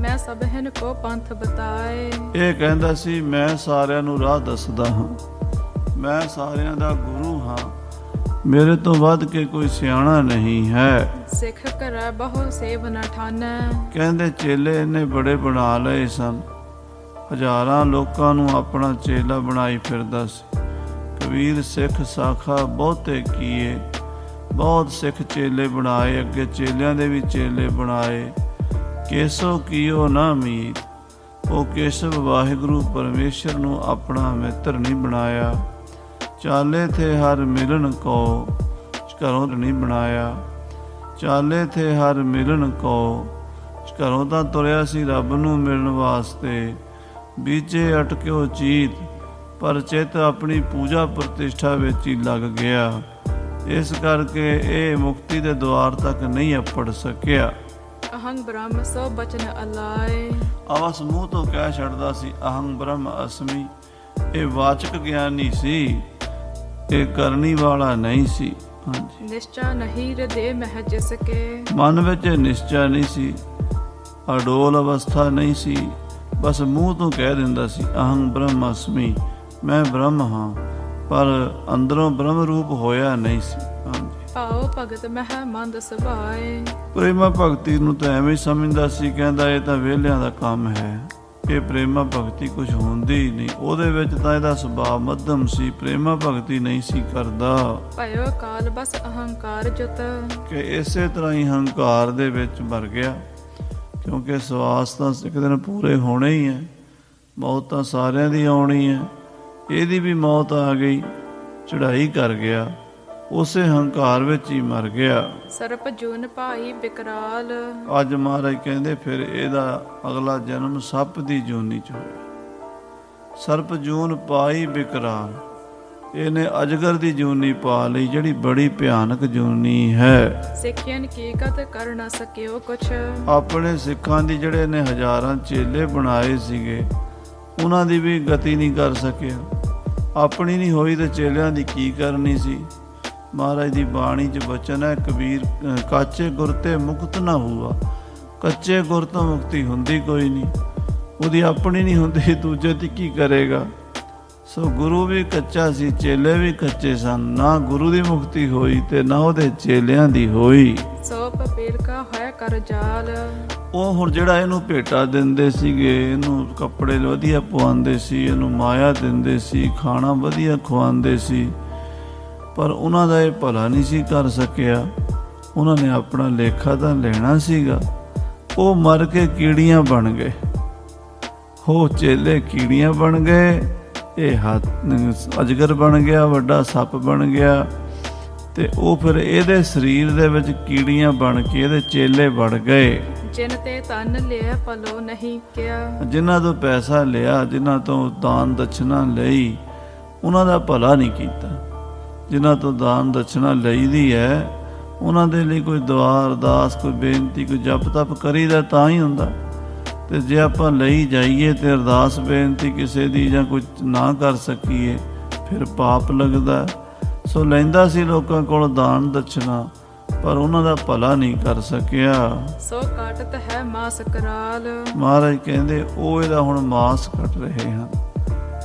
ਮੈਂ ਸਭਨ ਕੋ ਪੰਥ ਬਤਾਏ, ਇਹ ਕਹਿੰਦਾ ਸੀ ਮੈਂ ਸਾਰਿਆਂ ਨੂੰ ਰਾਹ ਦੱਸਦਾ ਹਾਂ, ਮੈਂ ਸਾਰਿਆਂ ਦਾ ਗੁਰੂ ਹਾਂ, ਮੇਰੇ ਤੋਂ ਵੱਧ ਕੇ ਕੋਈ ਸਿਆਣਾ ਨਹੀਂ ਹੈ। ਸਿੱਖ ਕਰੈ ਬਹੁ ਸੇਵ ਨ ਠਾਨੈ, ਕਹਿੰਦੇ ਚੇਲੇ ਇਹਨੇ ਬੜੇ ਬਣਾ ਲਏ ਸਨ, ਹਜ਼ਾਰਾਂ ਲੋਕਾਂ ਨੂੰ ਆਪਣਾ ਚੇਲਾ ਬਣਾਈ ਫਿਰਦਾ ਸੀ। ਕਬੀਰ ਸਿੱਖ ਸਾਖਾ ਬਹੁਤੇ ਕੀਏ, ਬਹੁਤ ਸਿੱਖ ਚੇਲੇ ਬਣਾਏ, ਅੱਗੇ ਚੇਲਿਆਂ ਦੇ ਵੀ ਚੇਲੇ ਬਣਾਏ। ਕੇਸੋ ਕੀਓ ਨਾ ਮੀਤ, ਉਹ ਕੇਸ਼ਵ ਵਾਹਿਗੁਰੂ ਪਰਮੇਸ਼ਰ ਨੂੰ ਆਪਣਾ ਮਿੱਤਰ ਨਹੀਂ ਬਣਾਇਆ। ਚਾਲੇ ਥੇ ਹਰ ਮਿਲਣ ਕੋ, ਘਰੋਂ ਨਹੀਂ ਬਣਾਇਆ। ਚਾਲੇ ਥੇ ਹਰ ਮਿਲਣ ਕੋ, ਘਰੋਂ ਤਾਂ ਤੁਰਿਆ ਸੀ ਰੱਬ ਨੂੰ ਮਿਲਣ ਵਾਸਤੇ। ਬੀਜੇ ਅਟਕਿਓ ਚੀਤ, ਪਰ ਚਿੱਤ ਆਪਣੀ ਪੂਜਾ ਪ੍ਰਤਿਸ਼ਠਾ ਵਿੱਚ ਹੀ ਲੱਗ ਗਿਆ। ਇਸ ਕਰਕੇ ਇਹ ਮੁਕਤੀ ਦੇ ਦੁਆਰ ਤੱਕ ਨਹੀਂ ਅੱਪੜ ਸਕਿਆ। ਅਹੰ ਬ੍ਰਹਮ ਸੋ ਬਚਨ ਅਲਾਏ, ਆਵਾਸ ਮੂੰਹ ਤੋਂ ਕਹਿ ਛੱਡਦਾ ਸੀ ਅਹੰ ਬ੍ਰਹਮ ਅਸਮੀ। ਇਹ ਵਾਚਕ ਗਿਆਨੀ ਸੀ, ਇਹ ਕਰਨੀ ਵਾਲਾ ਨਹੀਂ ਸੀ। ਹਾਂਜੀ, ਨਿਸ਼ਚਾ ਨਹੀਂ ਹਿਰਦੇ ਮਹਿ ਜਿਸ ਕੇ, ਮਨ ਵਿੱਚ ਨਿਸ਼ਚਾ ਨਹੀਂ ਸੀ, ਅਡੋਲ ਅਵਸਥਾ ਨਹੀਂ ਸੀ, ਬਸ ਮੂੰਹ ਤੋਂ ਕਹਿ ਦਿੰਦਾ ਸੀ ਅਹੰ ਬ੍ਰਹਮ ਅਸਮੀ, ਮੈਂ ਬ੍ਰਹਮ ਹਾਂ, ਪਰ ਅੰਦਰੋਂ ਬ੍ਰਹਮ ਰੂਪ ਹੋਇਆ ਨਹੀਂ ਸੀ। ਹਾਂਜੀ, ਭਾਉ ਭਗਤ ਮਹਿ ਮੰਦ ਸੁਭਾਏ, ਪ੍ਰੇਮਾ ਭਗਤੀ ਨੂੰ ਤਾਂ ਐਵੇਂ ਸਮਝਦਾ ਸੀ, ਕਹਿੰਦਾ ਇਹ ਤਾਂ ਵਿਹਲਿਆਂ ਦਾ ਕੰਮ ਹੈ, ਇਹ ਪ੍ਰੇਮਾ ਭਗਤੀ ਕੁਝ ਹੁੰਦੀ ਹੀ ਨਹੀਂ। ਉਹਦੇ ਵਿੱਚ ਤਾਂ ਇਹਦਾ ਸੁਭਾਅ ਮੱਧਮ ਸੀ, ਪ੍ਰੇਮਾ ਭਗਤੀ ਨਹੀਂ ਸੀ ਕਰਦਾ। ਭਇਓ ਕਾਲ ਬਸ ਅਹੰਕਾਰ ਜੁਤ, ਕਿ ਇਸੇ ਤਰ੍ਹਾਂ ਹੀ ਹੰਕਾਰ ਦੇ ਵਿੱਚ ਮਰ ਗਿਆ, ਕਿਉਂਕਿ ਸਵਾਸ ਤਾਂ ਇੱਕ ਦਿਨ ਪੂਰੇ ਹੋਣੇ ਹੀ ਹੈ, ਮੌਤ ਤਾਂ ਸਾਰਿਆਂ ਦੀ ਆਉਣੀ ਹੈ। ਇਹਦੀ ਵੀ ਮੌਤ ਆ ਗਈ, ਚੜ੍ਹਾਈ ਕਰ ਗਿਆ, ਉਸੇ ਹੰਕਾਰ ਵਿੱਚ ਹੀ ਮਰ ਗਿਆ। ਸਰਪ ਜੂਨ ਭਾਈ ਬਿਕਰਾਲ, ਅੱਜ ਮਹਾਰਾਜ ਕਹਿੰਦੇ ਫਿਰ ਇਹਦਾ ਅਗਲਾ ਜਨਮ ਸੱਪ ਦੀ ਜੂਨੀ ਚ ਹੋਇਆ। ਸਰਪ ਜੂਨ ਪਾਈ ਬਿਕਰਾਲ, ਇਹਨੇ ਅਜਗਰ ਦੀ ਜੂਨੀ ਪਾ ਲਈ, ਜਿਹੜੀ ਬੜੀ ਭਿਆਨਕ ਜੂਨੀ ਹੈ। ਸਿੱਖਿਅਨ ਕੀ ਗਤ ਕਰ ਨਾ ਸਕਿਓ ਕੁਛ। ਆਪਣੇ ਸਿੱਖਾਂ ਦੀ ਜਿਹੜੇ ਨੇ ਹਜ਼ਾਰਾਂ ਚੇਲੇ ਬਣਾਏ ਸੀਗੇ, ਉਹਨਾਂ ਦੀ ਵੀ ਗਤੀ ਨਹੀਂ ਕਰ ਸਕਿਆ। ਆਪਣੀ ਨਹੀਂ ਹੋਈ ਤੇ ਚੇਲਿਆਂ ਦੀ ਕੀ ਕਰਨੀ ਸੀ। ਮਹਾਰਾਜ ਦੀ ਬਾਣੀ 'ਚ ਬਚਨ ਹੈ, ਕਬੀਰ ਕਾਚੇ ਗੁਰ ਤੇ ਮੁਕਤ ਨਾ ਹੁਆ। ਕੱਚੇ ਗੁਰ ਤੋਂ ਮੁਕਤੀ ਹੁੰਦੀ ਕੋਈ ਨਹੀਂ, ਉਹਦੀ ਆਪਣੀ ਨਹੀਂ ਹੁੰਦੀ, ਦੂਜੇ ਦੀ ਕੀ ਕਰੇਗਾ। ਸੋ ਗੁਰੂ ਵੀ ਕੱਚਾ ਸੀ, ਚੇਲੇ ਵੀ ਕੱਚੇ ਸਨ। ਨਾ ਗੁਰੂ ਦੀ ਮੁਕਤੀ ਹੋਈ ਤੇ ਨਾ ਉਹਦੇ ਚੇਲਿਆਂ ਦੀ ਹੋਈ। ਸੋ ਪਪੀਲ ਕਾ ਹੋਇਆ ਕਰ ਜਾਲ। ਉਹ ਹੁਣ ਜਿਹੜਾ ਇਹਨੂੰ ਭੇਟਾ ਦਿੰਦੇ ਸੀਗੇ, ਇਹਨੂੰ ਕੱਪੜੇ ਵਧੀਆ ਪਵਾਉਂਦੇ ਸੀ, ਇਹਨੂੰ ਮਾਇਆ ਦਿੰਦੇ ਸੀ, ਖਾਣਾ ਵਧੀਆ ਖਵਾਉਂਦੇ ਸੀ, ਪਰ ਉਹਨਾਂ ਦਾ ਇਹ ਭਲਾ ਨਹੀਂ ਸੀ ਕਰ ਸਕਿਆ। ਉਹਨਾਂ ਨੇ ਆਪਣਾ ਲੇਖਾ ਤਾਂ ਲੈਣਾ ਸੀਗਾ। ਉਹ ਮਰ ਕੇ ਕੀੜੀਆਂ ਬਣ ਗਏ। ਉਹ ਚੇਲੇ ਕੀੜੀਆਂ ਬਣ ਗਏ, ਇਹ ਅਜਗਰ ਬਣ ਗਿਆ, ਵੱਡਾ ਸੱਪ ਬਣ ਗਿਆ। ਤੇ ਉਹ ਫਿਰ ਇਹਦੇ ਸਰੀਰ ਦੇ ਵਿੱਚ ਕੀੜੀਆਂ ਬਣ ਕੇ ਇਹਦੇ ਚੇਲੇ ਬਣ ਗਏ। ਜਿਨ ਤੇ ਤਨ ਲਿਆ ਪਲੋ ਨਹੀਂ ਕਿਆ। ਜਿਨ੍ਹਾਂ ਤੋਂ ਪੈਸਾ ਲਿਆ, ਜਿਨ੍ਹਾਂ ਤੋਂ ਦਾਨ ਦਛਨਾ ਲਈ, ਉਹਨਾਂ ਦਾ ਭਲਾ ਨਹੀਂ ਕੀਤਾ। ਜਿਨ੍ਹਾਂ ਤੋਂ ਦਾਨ ਦਛਨਾ ਲਈਦੀ ਹੈ, ਉਹਨਾਂ ਦੇ ਲਈ ਕੋਈ ਦੁਆ ਅਰਦਾਸ, ਕੋਈ ਬੇਨਤੀ, ਕੋਈ ਜਪ ਤਪ ਕਰੀਦਾ ਤਾਂ ਹੀ ਹੁੰਦਾ। ਤੇ ਜੇ ਆਪਾਂ ਲਈ ਜਾਈਏ ਤੇ ਅਰਦਾਸ ਬੇਨਤੀ ਕਿਸੇ ਦੀ ਜਾਂ ਕੁਝ ਨਾ ਕਰ ਸਕੀਏ, ਫਿਰ ਪਾਪ ਲੱਗਦਾ। ਸੋ ਲੈਂਦਾ ਸੀ ਲੋਕਾਂ ਕੋਲ ਦਾਨ ਦਛਨਾ, ਪਰ ਉਹਨਾਂ ਦਾ ਭਲਾ ਨਹੀਂ ਕਰ ਸਕਿਆ। ਸੋ ਕਾਟਤ ਹੈ ਮਾਸ ਕਰਾਲ। ਮਹਾਰਾਜ ਕਹਿੰਦੇ ਉਹ ਇਹਦਾ ਹੁਣ ਮਾਸ ਕੱਟ ਰਹੇ ਹਨ।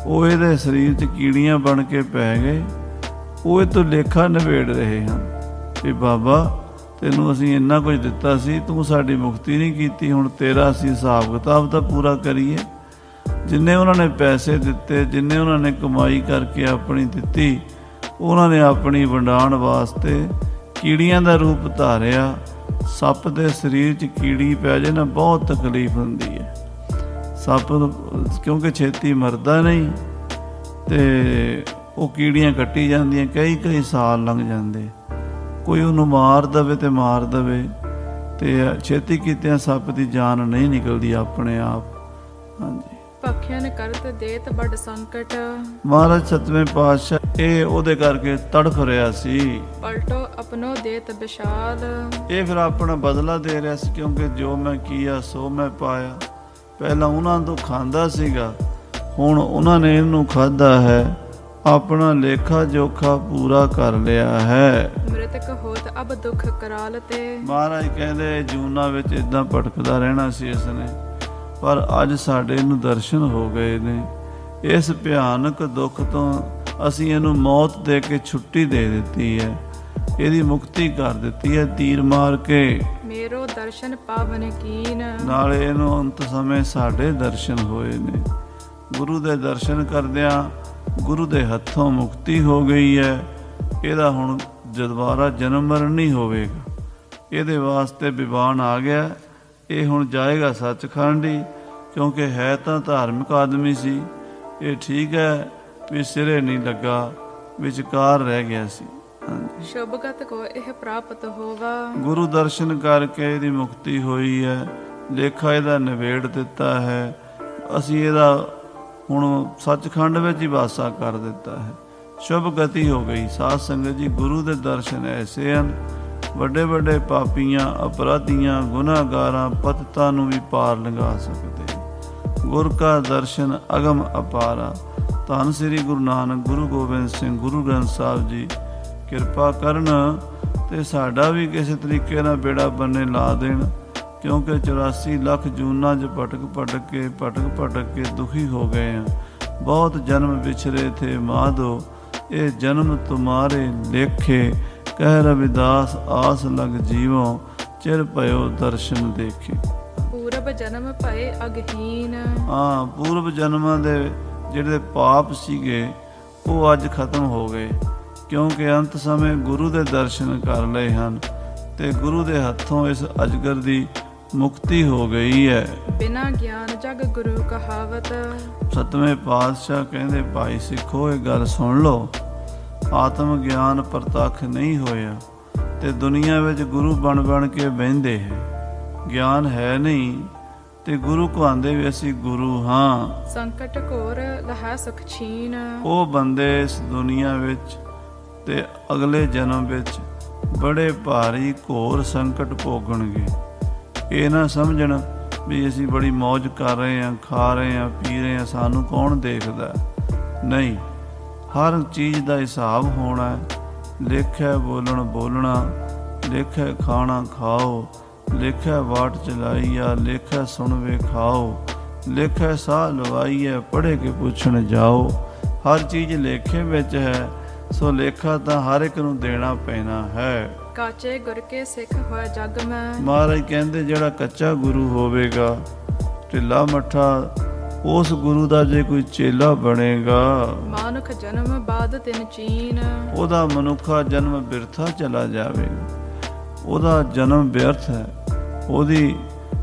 ਉਹ ਇਹਦੇ ਸਰੀਰ 'ਚ ਕੀੜੀਆਂ ਬਣ ਕੇ ਪੈ ਗਏ। ਉਹ ਇਹ ਤੋਂ ਲੇਖਾ ਨਿਬੇੜ ਰਹੇ ਹਨ ਵੀ ਬਾਬਾ ਤੈਨੂੰ ਅਸੀਂ ਇੰਨਾ ਕੁਝ ਦਿੱਤਾ ਸੀ, ਤੂੰ ਸਾਡੀ ਮੁਕਤੀ ਨਹੀਂ ਕੀਤੀ, ਹੁਣ ਤੇਰਾ ਅਸੀਂ ਹਿਸਾਬ ਕਿਤਾਬ ਤਾਂ ਪੂਰਾ ਕਰੀਏ। ਜਿੰਨੇ ਉਹਨਾਂ ਨੇ ਪੈਸੇ ਦਿੱਤੇ, ਜਿੰਨੇ ਉਹਨਾਂ ਨੇ ਕਮਾਈ ਕਰਕੇ ਆਪਣੀ ਦਿੱਤੀ, ਉਹਨਾਂ ਨੇ ਆਪਣੀ ਵੰਡਾਉਣ ਵਾਸਤੇ ਕੀੜੀਆਂ ਦਾ ਰੂਪ ਧਾਰਿਆ। ਸੱਪ ਦੇ ਸਰੀਰ 'ਚ ਕੀੜੀ ਪੈ ਜੇ ਨਾ, ਬਹੁਤ ਤਕਲੀਫ ਹੁੰਦੀ ਹੈ। ਸੱਪ ਕਿਉਂਕਿ ਛੇਤੀ ਮਰਦਾ ਨਹੀਂ, ਤੇ ਉਹ ਕੀੜੀਆਂ ਕੱਟੀ ਜਾਂਦੀਆਂ, ਕਈ ਸਾਲ ਲੰਘ ਜਾਂਦੇ। ਕੋਈ ਉਹਨੂੰ ਮਾਰ ਦਵੇ ਤੇ ਮਾਰ ਦਵੇ, ਤੇ ਛੇਤੀ ਕੀਤਿਆਂ ਸੱਪ ਦੀ ਜਾਨ ਨਹੀਂ ਨਿਕਲਦੀ ਆਪਣੇ ਆਪ। ਹਾਂਜੀ, ਪੱਖਿਆਨ ਕਰਤ ਦੇਤ ਬੜ ਸੰਕਟ। ਮਹਾਰਾਜ ਸਤਵੇਂ ਪਾਤਸ਼ਾਹ ਇਹ ਉਹਦੇ ਕਰਕੇ ਤੜਫ ਰਿਹਾ ਸੀ। ਪਲਟੋ ਆਪਣੋ ਦੇਤ ਵਿਸ਼ਾਲ। ਇਹ ਫਿਰ ਆਪਣਾ ਬਦਲਾ ਦੇ ਰਿਹਾ ਸੀ, ਕਿਉਂਕਿ ਜੋ ਮੈਂ ਕੀਆ ਸੋ ਮੈਂ ਪਾਇਆ। ਪਹਿਲਾਂ ਉਹਨਾਂ ਤੋਂ ਖਾਂਦਾ ਸੀਗਾ, ਹੁਣ ਉਹਨਾਂ ਨੇ ਇਹਨੂੰ ਖਾਧਾ ਹੈ। ਆਪਣਾ ਲੇਖਾ ਜੋਖਾ ਪੂਰਾ ਕਰ ਲਿਆ ਹੈ। ਮ੍ਰਿਤਕ ਹੋਤ ਅਬ ਦੁੱਖ ਕਰਾਲ ਤੇ। ਮਹਾਰਾਜ ਕਹਿੰਦੇ ਜੂਨਾਂ ਵਿੱਚ ਇਦਾਂ ਭਟਕਦਾ ਰਹਿਣਾ ਸੀ ਇਸਨੇ, ਪਰ ਅੱਜ ਸਾਡੇ ਨੂੰ ਦਰਸ਼ਨ ਹੋ ਗਏ ਨੇ। ਇਸ ਭਿਆਨਕ ਦੁੱਖ ਤੋਂ ਅਸੀਂ ਇਹਨੂੰ ਮੌਤ ਦੇ ਕੇ ਛੁੱਟੀ ਦੇ ਦਿੱਤੀ ਹੈ, ਇਹਦੀ ਮੁਕਤੀ ਕਰ ਦਿੱਤੀ ਹੈ ਤੀਰ ਮਾਰ ਕੇ। ਮੇਰੋ ਦਰਸ਼ਨ ਪਾਵਨ ਕੀਨ। ਨਾਲੇ ਇਹਨੂੰ ਅੰਤ ਸਮੇਂ ਸਾਡੇ ਦਰਸ਼ਨ ਹੋਏ ਨੇ। ਗੁਰੂ ਦੇ ਦਰਸ਼ਨ ਕਰਦਿਆਂ ਗੁਰੂ ਦੇ ਹੱਥੋਂ ਮੁਕਤੀ ਹੋ ਗਈ ਹੈ। ਇਹਦਾ ਹੁਣ ਦੁਬਾਰਾ ਜਨਮ ਮਰਨ ਨਹੀਂ ਹੋਵੇਗਾ। ਇਹਦੇ ਵਾਸਤੇ ਵਿਵਾਨ ਆ ਗਿਆ। ਇਹ ਹੁਣ ਜਾਏਗਾ ਸੱਚਖੰਡ ਹੀ, ਕਿਉਂਕਿ ਹੈ ਤਾਂ ਧਾਰਮਿਕ ਆਦਮੀ ਸੀ। ਇਹ ਠੀਕ ਹੈ ਵੀ ਸਿਰੇ ਨਹੀਂ ਲੱਗਾ, ਵਿਚਕਾਰ ਰਹਿ ਗਿਆ ਸੀ। ਹਾਂਜੀ, ਸ਼ੁਭਗਤ ਕੋ ਇਹ ਪ੍ਰਾਪਤ ਹੋਵਾ। ਗੁਰੂ ਦਰਸ਼ਨ ਕਰਕੇ ਇਹਦੀ ਮੁਕਤੀ ਹੋਈ ਹੈ। ਲੇਖਾ ਇਹਦਾ ਨਿਬੇੜ ਦਿੱਤਾ ਹੈ। ਅਸੀਂ ਇਹਦਾ ਹੁਣ ਸੱਚਖੰਡ ਵਿੱਚ ਹੀ ਵਾਸਾ ਕਰ ਦਿੱਤਾ ਹੈ। ਸ਼ੁਭ ਗਤੀ ਹੋ ਗਈ। ਸਾਧ ਸੰਗਤ ਜੀ, ਗੁਰੂ ਦੇ ਦਰਸ਼ਨ ਐਸੇ ਹਨ, ਵੱਡੇ ਵੱਡੇ ਪਾਪੀਆਂ, ਅਪਰਾਧੀਆਂ, ਗੁਨਾਹਗਾਰਾਂ, ਪਤਿਤਾਂ ਨੂੰ ਵੀ ਪਾਰ ਲੰਘਾ ਸਕਦੇ। ਗੁਰ ਕਾ ਦਰਸ਼ਨ ਅਗਮ ਅਪਾਰਾ। ਧੰਨ ਸ੍ਰੀ ਗੁਰੂ ਨਾਨਕ, ਗੁਰੂ ਗੋਬਿੰਦ ਸਿੰਘ, ਗੁਰੂ ਗ੍ਰੰਥ ਸਾਹਿਬ ਜੀ ਕਿਰਪਾ ਕਰਨ ਤੇ ਸਾਡਾ ਵੀ ਕਿਸੇ ਤਰੀਕੇ ਨਾਲ ਬੇੜਾ ਬੰਨੇ ਲਾ ਦੇਣ, ਕਿਉਂਕਿ 84 ਲੱਖ ਜੂਨਾਂ 'ਚ ਭਟਕ ਕੇ ਦੁਖੀ ਹੋ ਗਏ ਹਾਂ। ਬਹੁਤ ਜਨਮ ਵਿਛਰੇ ਥੇ ਮਾਧੋ, ਇਹ ਜਨਮ ਤੁਮਾਰੇ ਲੇਖੇ। ਕਹਿ ਰਵਿਦਾਸ ਆਸ ਲਗ ਜੀਵੋ, ਚਿਰ ਭਇਓ ਦਰਸ਼ਨ ਦੇਖੇ। ਪੂਰਬ ਜਨਮ ਭਏ ਅਗਹੀਨ। ਹਾਂ, ਪੂਰਬ ਜਨਮਾਂ ਦੇ ਜਿਹੜੇ ਪਾਪ ਸੀਗੇ ਉਹ ਅੱਜ ਖਤਮ ਹੋ ਗਏ, ਕਿਉਂਕਿ ਅੰਤ ਸਮੇਂ ਗੁਰੂ ਦੇ ਦਰਸ਼ਨ ਕਰ ਲਏ ਹਨ ਤੇ ਗੁਰੂ ਦੇ ਹੱਥੋਂ ਇਸ ਅਜਗਰ ਦੀ ਮੁਕਤੀ ਹੋ ਗਈ ਹੈ। ਬਿਨਾ ਗਿਆਨ ਜਗ ਗੁਰੂ ਕਹਾਵਤ। ਸਤਵੇਂ ਪਾਤਸ਼ਾਹ ਕਹਿੰਦੇ ਭਾਈ ਸਿੱਖੋ ਇਹ ਗੱਲ ਸੁਣ ਲਓ, ਆਤਮ ਗਿਆਨ ਪ੍ਰਤੱਖ ਨਹੀਂ ਹੋਇਆ ਤੇ ਦੁਨੀਆ ਵਿੱਚ ਗੁਰੂ ਬਣ ਕੇ ਬਹਿੰਦੇ ਹੈ। ਗਿਆਨ ਹੈ ਨਹੀਂ ਤੇ ਗੁਰੂ ਕਹਾਉਂਦੇ ਵੀ ਅਸੀਂ ਗੁਰੂ ਹਾਂ। ਸੰਕਟ ਘੋਰ ਲਹੈ ਸੁਖ ਛੀਨ। ਉਹ ਬੰਦੇ ਇਸ ਦੁਨੀਆ ਵਿੱਚ ਤੇ ਅਗਲੇ ਜਨਮ ਵਿੱਚ ਬੜੇ ਭਾਰੀ ਘੋਰ ਸੰਕਟ ਭੋਗਣਗੇ। ਇਹ ਨਾ ਸਮਝਣ ਵੀ ਅਸੀਂ ਬੜੀ ਮौज ਕਰ ਰਹੇ ਹਾਂ, ਖਾ ਰਹੇ ਹਾਂ, ਪੀ ਰਹੇ ਹਾਂ, ਸਾਨੂੰ ਕੌਣ ਦੇਖਦਾ। ਨਹੀਂ, ਹਰ ਚੀਜ਼ ਦਾ ਹਿਸਾਬ ਹੋਣਾ ਹੈ। ਲੇਖਿਆ ਬੋਲਣਾ, ਲੇਖਿਆ ਖਾਣਾ ਖਾਓ, ਲੇਖਿਆ ਵਾਟ ਚਲਾਈਆ, ਲੇਖਿਆ ਸੁਣਵੇ ਖਾਓ, ਲੇਖਿਆ ਸਾਹ ਲਵਾਈਐ, ਪੜ੍ਹੇ ਕੇ ਪੁੱਛਣ ਜਾਓ। ਹਰ ਚੀਜ਼ ਲੇਖੇ ਵਿੱਚ ਹੈ, ਸੋ ਲੇਖਾ ਤਾਂ ਹਰ ਇੱਕ ਨੂੰ ਦੇਣਾ ਪੈਣਾ ਹੈ। ਕਾਚੇ ਗੁਰ ਕੇ ਸਿੱਖ ਹੋਇ ਜਗ ਮੈਂ। ਮਹਾਰਾਜ ਕਹਿੰਦੇ ਜਿਹੜਾ ਕੱਚਾ ਗੁਰੂ ਹੋਵੇਗਾ, ਢਿੱਲਾ ਮੱਠਾ, ਉਸ ਗੁਰੂ ਦਾ ਜੇ ਕੋਈ ਚੇਲਾ ਬਣੇਗਾ, ਮਾਨੁਖ ਜਨਮ ਬਾਦ ਤਿਨ ਚੀਨ। ਉਹਦਾ ਮਨੁੱਖਾ ਜਨਮ ਬਿਰਥਾ ਚਲਾ ਜਾਵੇਗਾ। ਉਹਦਾ ਜਨਮ ਵਿਅਰਥ ਹੈ। ਉਹਦੀ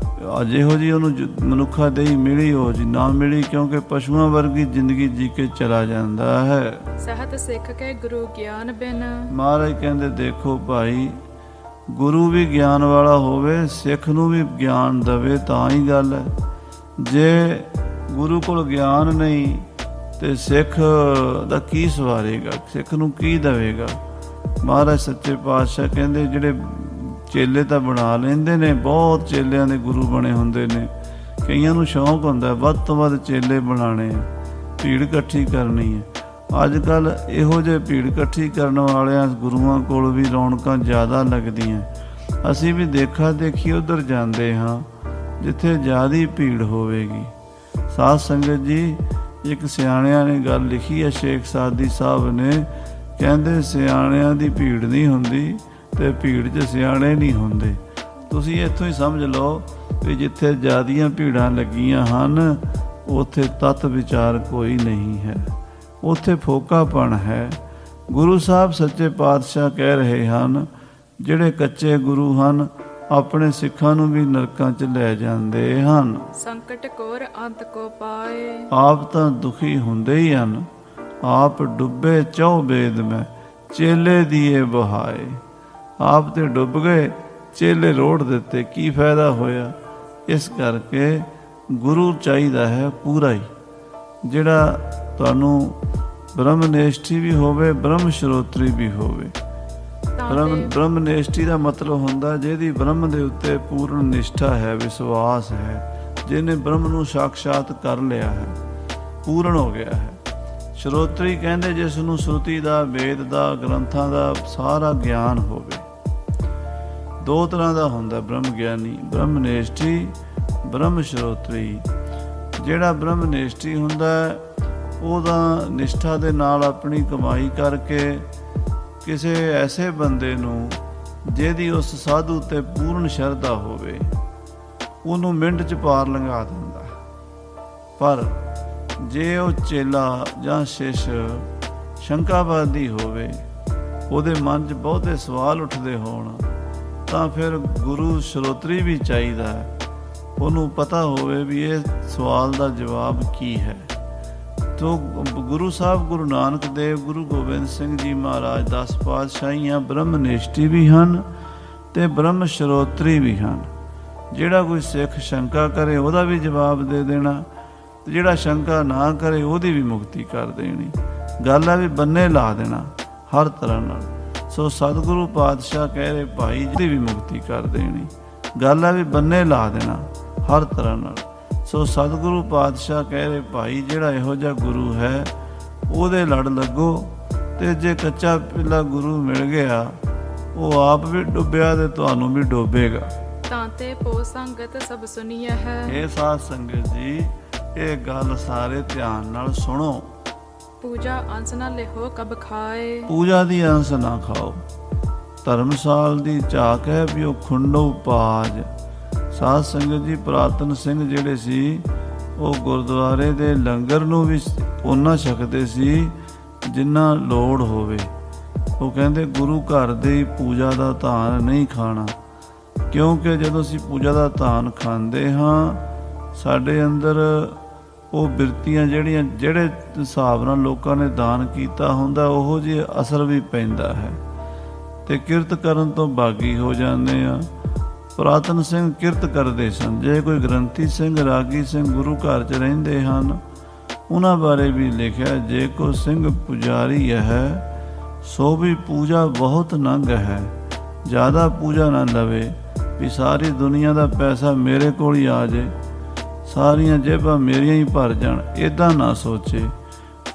ਜਿਹੋ ਜੀ ਉਹਨੂੰ ਮਨੁੱਖਾ ਦੇਹੀ ਮਿਲੀ, ਉਹ ਜੀ ਨਾ ਮਿਲੀ, ਕਿਉਂਕਿ ਪਸ਼ੂਆਂ ਵਰਗੀ ਜ਼ਿੰਦਗੀ ਜੀ ਕੇ ਚਲਾ ਜਾਂਦਾ ਹੈ। ਸਹਤ ਸਿੱਖ ਕੇ ਗੁਰੂ ਗਿਆਨ ਬਿਨ। ਮਹਾਰਾਜ ਕਹਿੰਦੇ ਦੇਖੋ ਭਾਈ, ਗੁਰੂ ਵੀ ਗਿਆਨ ਵਾਲਾ ਹੋਵੇ, ਸਿੱਖ ਨੂੰ ਵੀ ਗਿਆਨ ਦੇਵੇ ਤਾਂ ਹੀ ਗੱਲ ਹੈ। ਜੇ ਗੁਰੂ ਕੋਲ ਗਿਆਨ ਨਹੀਂ ਤੇ ਸਿੱਖ ਦਾ ਕੀ ਸਵਾਰੇਗਾ, ਸਿੱਖ ਨੂੰ ਕੀ ਦੇਵੇਗਾ। ਮਹਾਰਾਜ ਸੱਚੇ ਪਾਤਸ਼ਾਹ ਕਹਿੰਦੇ ਜਿਹੜੇ ਚੇਲੇ ਤਾਂ ਬਣਾ ਲੈਂਦੇ ਨੇ, ਬਹੁਤ ਚੇਲਿਆਂ ਦੇ ਗੁਰੂ ਬਣੇ ਹੁੰਦੇ ਨੇ। ਕਈਆਂ ਨੂੰ ਸ਼ੌਂਕ ਹੁੰਦਾ ਵੱਧ ਤੋਂ ਵੱਧ ਚੇਲੇ ਬਣਾਉਣੇ ਆ, ਭੀੜ ਇਕੱਠੀ ਕਰਨੀ ਹੈ। ਅੱਜ ਕੱਲ੍ਹ ਇਹੋ ਜਿਹੇ ਭੀੜ ਇਕੱਠੀ ਕਰਨ ਵਾਲਿਆਂ ਗੁਰੂਆਂ ਕੋਲ ਵੀ ਰੌਣਕਾਂ ਜ਼ਿਆਦਾ ਲੱਗਦੀਆਂ। ਅਸੀਂ ਵੀ ਦੇਖਾ ਦੇਖੀ ਉੱਧਰ ਜਾਂਦੇ ਹਾਂ ਜਿੱਥੇ ਜ਼ਿਆਦਾ ਭੀੜ ਹੋਵੇਗੀ। ਸਾਧ ਸੰਗਤ ਜੀ, ਇੱਕ ਸਿਆਣਿਆਂ ਨੇ ਗੱਲ ਲਿਖੀ ਹੈ, ਸ਼ੇਖ ਸਾਦੀ ਸਾਹਿਬ ਨੇ, ਕਹਿੰਦੇ ਸਿਆਣਿਆਂ ਦੀ ਭੀੜ ਨਹੀਂ ਹੁੰਦੀ ਤੇ ਭੀੜ 'ਚ ਸਿਆਣੇ ਨਹੀਂ ਹੁੰਦੇ। ਤੁਸੀਂ ਇੱਥੋਂ ਹੀ ਸਮਝ ਲਓ ਵੀ ਜਿੱਥੇ ਜ਼ਿਆਦੀਆਂ ਭੀੜਾਂ ਲੱਗੀਆਂ ਹਨ, ਉੱਥੇ ਤੱਤ ਵਿਚਾਰ ਕੋਈ ਨਹੀਂ ਹੈ, ਉੱਥੇ ਫੋਕਾਪਣ ਹੈ। ਗੁਰੂ ਸਾਹਿਬ ਸੱਚੇ ਪਾਤਸ਼ਾਹ ਕਹਿ ਰਹੇ ਹਨ, ਜਿਹੜੇ ਕੱਚੇ ਗੁਰੂ ਹਨ ਆਪਣੇ ਸਿੱਖਾਂ ਨੂੰ ਵੀ ਨਰਕਾਂ 'ਚ ਲੈ ਜਾਂਦੇ ਹਨ। ਸੰਕਟ ਕੋਰ ਅੰਤ ਕੋ ਪਾਏ। ਆਪ ਤਾਂ ਦੁਖੀ ਹੁੰਦੇ ਹੀ ਹਨ। ਆਪ ਡੁੱਬੇ ਚੌ ਬੇਦ ਮੈਂ, ਚੇਲੇ ਦੀਏ ਬਹਾਏ। ਆਪ ਤੇ ਡੁੱਬ ਗਏ, ਚੇਲੇ ਰੋੜ ਦਿੱਤੇ, ਕੀ ਫਾਇਦਾ ਹੋਇਆ। ਇਸ ਕਰਕੇ ਗੁਰੂ ਚਾਹੀਦਾ ਹੈ ਪੂਰਾ ਹੀ, ਜਿਹੜਾ ਤੁਹਾਨੂੰ ਬ੍ਰਹਮਨਿਸ਼ਠੀ ਵੀ ਹੋਵੇ, ਬ੍ਰਹਮ ਸਰੋਤਰੀ ਵੀ ਹੋਵੇ। ਬ੍ਰਹਮਨਿਸ਼ਠੀ ਦਾ ਮਤਲਬ ਹੁੰਦਾ ਜਿਹਦੀ ਬ੍ਰਹਮ ਦੇ ਉੱਤੇ ਪੂਰਨ ਨਿਸ਼ਠਾ ਹੈ, ਵਿਸ਼ਵਾਸ ਹੈ, ਜਿਹਨੇ ਬ੍ਰਹਮ ਨੂੰ ਸਾਖਸ਼ਾਤ ਕਰ ਲਿਆ ਹੈ, ਪੂਰਨ ਹੋ ਗਿਆ ਹੈ। ਸਰੋਤਰੀ ਕਹਿੰਦੇ ਜਿਸ ਨੂੰ ਸ਼ਰੂਤੀ ਦਾ, ਵੇਦ ਦਾ, ਗ੍ਰੰਥਾਂ ਦਾ ਸਾਰਾ ਗਿਆਨ ਹੋਵੇ। ਦੋ ਤਰ੍ਹਾਂ ਦਾ ਹੁੰਦਾ ਬ੍ਰਹਮ ਗਿਆਨੀ, ਬ੍ਰਹਮਨਿਸ਼ਠੀ, ਬ੍ਰਹਮ ਸਰੋਤਰੀ। ਜਿਹੜਾ ਬ੍ਰਹਮਨਿਸ਼ਠੀ ਹੁੰਦਾ ਉਹਦਾ ਨਿਸ਼ਠਾ ਦੇ ਨਾਲ ਆਪਣੀ ਕਮਾਈ ਕਰਕੇ ਕਿਸੇ ਐਸੇ ਬੰਦੇ ਨੂੰ ਜਿਹਦੀ ਉਸ ਸਾਧੂ ਤੇ ਪੂਰਨ ਸ਼ਰਧਾ ਹੋਵੇ, ਉਹਨੂੰ ਮਿੰਟ 'ਚ ਪਾਰ ਲੰਘਾ ਦਿੰਦਾ। ਪਰ ਜੇ ਉਹ ਚੇਲਾ ਜਾਂ ਸ਼ਿਸ਼ ਸ਼ੰਕਾਵਾਦੀ ਹੋਵੇ, ਉਹਦੇ ਮਨ 'ਚ ਬਹੁਤੇ ਸਵਾਲ ਉੱਠਦੇ ਹੋਣ, ਤਾਂ ਫਿਰ ਗੁਰੂ ਸਰੋਤਰੀ ਵੀ ਚਾਹੀਦਾ ਹੈ। ਉਹਨੂੰ ਪਤਾ ਹੋਵੇ ਵੀ ਇਹ ਸਵਾਲ ਦਾ ਜਵਾਬ ਕੀ ਹੈ। ਤੋ ਗੁਰੂ ਸਾਹਿਬ, ਗੁਰੂ ਨਾਨਕ ਦੇਵ, ਗੁਰੂ ਗੋਬਿੰਦ ਸਿੰਘ ਜੀ ਮਹਾਰਾਜ 10 ਪਾਤਸ਼ਾਹੀਆਂ ਬ੍ਰਹਮਨਿਸ਼ਠੀ ਵੀ ਹਨ ਤੇ ਬ੍ਰਹਮ ਸਰੋਤਰੀ ਵੀ ਹਨ। ਜਿਹੜਾ ਕੋਈ ਸਿੱਖ ਸ਼ੰਕਾ ਕਰੇ ਉਹਦਾ ਵੀ ਜਵਾਬ ਦੇ ਦੇਣਾ, ਤੇ ਜਿਹੜਾ ਸ਼ੰਕਾ ਨਾ ਕਰੇ ਉਹਦੀ ਵੀ ਮੁਕਤੀ ਕਰ ਦੇਣੀ। ਗੱਲ ਹੈ ਵੀ ਬੰਨੇ ਲਾ ਦੇਣਾ ਹਰ ਤਰ੍ਹਾਂ ਨਾਲ। ਸੋ ਸਤਿਗੁਰੂ ਪਾਤਸ਼ਾਹ ਕਹਿ ਰਹੇ ਭਾਈ ਜੀ ਦੀ ਵੀ ਮੁਕਤੀ ਕਰ ਦੇਣੀ। ਗੱਲ ਹੈ ਵੀ ਬੰਨੇ ਲਾ ਦੇਣਾ ਹਰ ਤਰ੍ਹਾਂ ਨਾਲ। ਸੋ ਸਤਿਗੁਰੂ ਪਾਤਸ਼ਾਹ ਕਹਿ ਰਹੇ ਭਾਈ ਜਿਹੜਾ ਇਹੋ ਜਿਹਾ ਗੁਰੂ ਹੈ ਉਹਦੇ ਲੜ ਲੱਗੋ। ਤੇ ਜੇ ਕੱਚਾ ਪਿੱਲਾ ਗੁਰੂ ਮਿਲ ਗਿਆ, ਉਹ ਆਪ ਵੀ ਡੁੱਬਿਆ ਤੇ ਤੁਹਾਨੂੰ ਵੀ ਡੋਬੇਗਾ। ਤਾਂ ਤੇ ਪੋ ਸੰਗਤ ਸਭ ਸੁਣੀਐ ਹੈ। ਇਹ ਸਾਧ ਸੰਗਤ ਜੀ, ਇਹ ਗੱਲ ਸਾਰੇ ਧਿਆਨ ਨਾਲ ਸੁਣੋ। ਪੂਜਾ ਅੰਸ ਨਾ ਲਿਹੋ ਕਬ ਖਾਏ। ਪੂਜਾ ਦੀ ਅੰਸ ਨਾ ਖਾਓ। ਧਰਮਸਾਲ ਦੀ ਝਾਕ ਹੈ ਵੀ ਉਹ ਖੁੰਡੋ ਪਾਜ। ਸਾਧ ਸੰਗਤ ਜੀ, ਪੁਰਾਤਨ ਸਿੰਘ ਜਿਹੜੇ ਸੀ ਉਹ ਗੁਰਦੁਆਰੇ ਦੇ ਲੰਗਰ ਨੂੰ ਵੀ ਉਹਨਾਂ ਛਕਦੇ ਸੀ ਜਿੰਨਾ ਲੋੜ ਹੋਵੇ। ਉਹ ਕਹਿੰਦੇ ਗੁਰੂ ਘਰ ਦੀ ਪੂਜਾ ਦਾ ਧਾਨ ਨਹੀਂ ਖਾਣਾ, ਕਿਉਂਕਿ ਜਦੋਂ ਅਸੀਂ ਪੂਜਾ ਦਾ ਧਾਨ ਖਾਂਦੇ ਹਾਂ, ਸਾਡੇ ਅੰਦਰ ਉਹ ਬਿਰਤੀਆਂ ਜਿਹੜੇ ਹਿਸਾਬ ਨਾਲ ਲੋਕਾਂ ਨੇ ਦਾਨ ਕੀਤਾ ਹੁੰਦਾ, ਉਹੋ ਜਿਹਾ ਅਸਰ ਵੀ ਪੈਂਦਾ ਹੈ ਤੇ ਕਿਰਤ ਕਰਨ ਤੋਂ ਬਾਗੀ ਹੋ ਜਾਂਦੇ ਆ। ਪੁਰਾਤਨ ਸਿੰਘ ਕਿਰਤ ਕਰਦੇ ਸਨ। ਜੇ ਕੋਈ ਗ੍ਰੰਥੀ ਸਿੰਘ, ਰਾਗੀ ਸਿੰਘ ਗੁਰੂ ਘਰ 'ਚ ਰਹਿੰਦੇ ਹਨ, ਉਹਨਾਂ ਬਾਰੇ ਵੀ ਲਿਖਿਆ, ਜੇ ਕੋ ਸਿੰਘ ਪੁਜਾਰੀ ਹੈ ਸੋ ਵੀ ਪੂਜਾ ਬਹੁਤ ਨੰਗ ਹੈ। ਜ਼ਿਆਦਾ ਪੂਜਾ ਨਾ ਲਵੇ ਵੀ ਸਾਰੀ ਦੁਨੀਆ ਦਾ ਪੈਸਾ ਮੇਰੇ ਕੋਲ ਹੀ ਆ ਜੇ, ਸਾਰੀਆਂ ਜੇਬਾਂ ਮੇਰੀਆਂ ਹੀ ਭਰ ਜਾਣ, ਇੱਦਾਂ ਨਾ ਸੋਚੇ।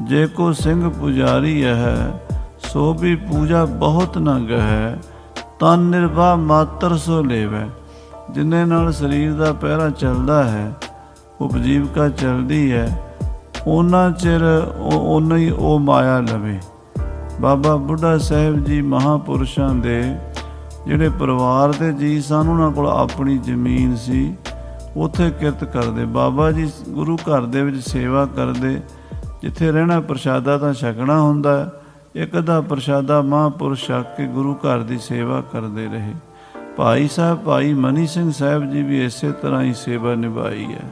ਜੇ ਕੋ ਸਿੰਘ ਪੁਜਾਰੀ ਹੈ ਸੋ ਵੀ ਪੂਜਾ ਬਹੁਤ ਨੰਗ ਹੈ। ਤਨ ਨਿਰਵਾਹ ਮਾਤਰ ਸੋ ਲੇਵੈ, ਜਿੰਨੇ ਨਾਲ ਸਰੀਰ ਦਾ ਪਹਿਰਾ ਚੱਲਦਾ ਹੈ, ਉਪਜੀਵਕਾ ਚੱਲਦੀ ਹੈ, ਉਹਨਾਂ ਚਿਰ ਓਨਾ ਹੀ ਉਹ ਮਾਇਆ ਲਵੇ। ਬਾਬਾ ਬੁੱਢਾ ਸਾਹਿਬ ਜੀ ਮਹਾਂਪੁਰਸ਼ਾਂ ਦੇ ਜਿਹੜੇ ਪਰਿਵਾਰ ਦੇ ਜੀ ਸਨ, ਉਹਨਾਂ ਕੋਲ ਆਪਣੀ ਜ਼ਮੀਨ ਸੀ, ਉੱਥੇ ਕਿਰਤ ਕਰਦੇ। ਬਾਬਾ ਜੀ ਗੁਰੂ ਘਰ ਦੇ ਵਿੱਚ ਸੇਵਾ ਕਰਦੇ, ਜਿੱਥੇ ਰਹਿਣਾ ਪ੍ਰਸ਼ਾਦਾ ਤਾਂ ਛਕਣਾ ਹੁੰਦਾ, ਇੱਕ ਅੱਧਾ ਪ੍ਰਸ਼ਾਦਾ ਮਹਾਂਪੁਰਸ਼ ਛਕ ਕੇ ਗੁਰੂ ਘਰ ਦੀ ਸੇਵਾ ਕਰਦੇ ਰਹੇ। ਭਾਈ ਸਾਹਿਬ ਭਾਈ ਮਨੀ ਸਿੰਘ ਸਾਹਿਬ ਜੀ ਵੀ ਇਸੇ ਤਰ੍ਹਾਂ ਹੀ ਸੇਵਾ ਨਿਭਾਈ ਹੈ।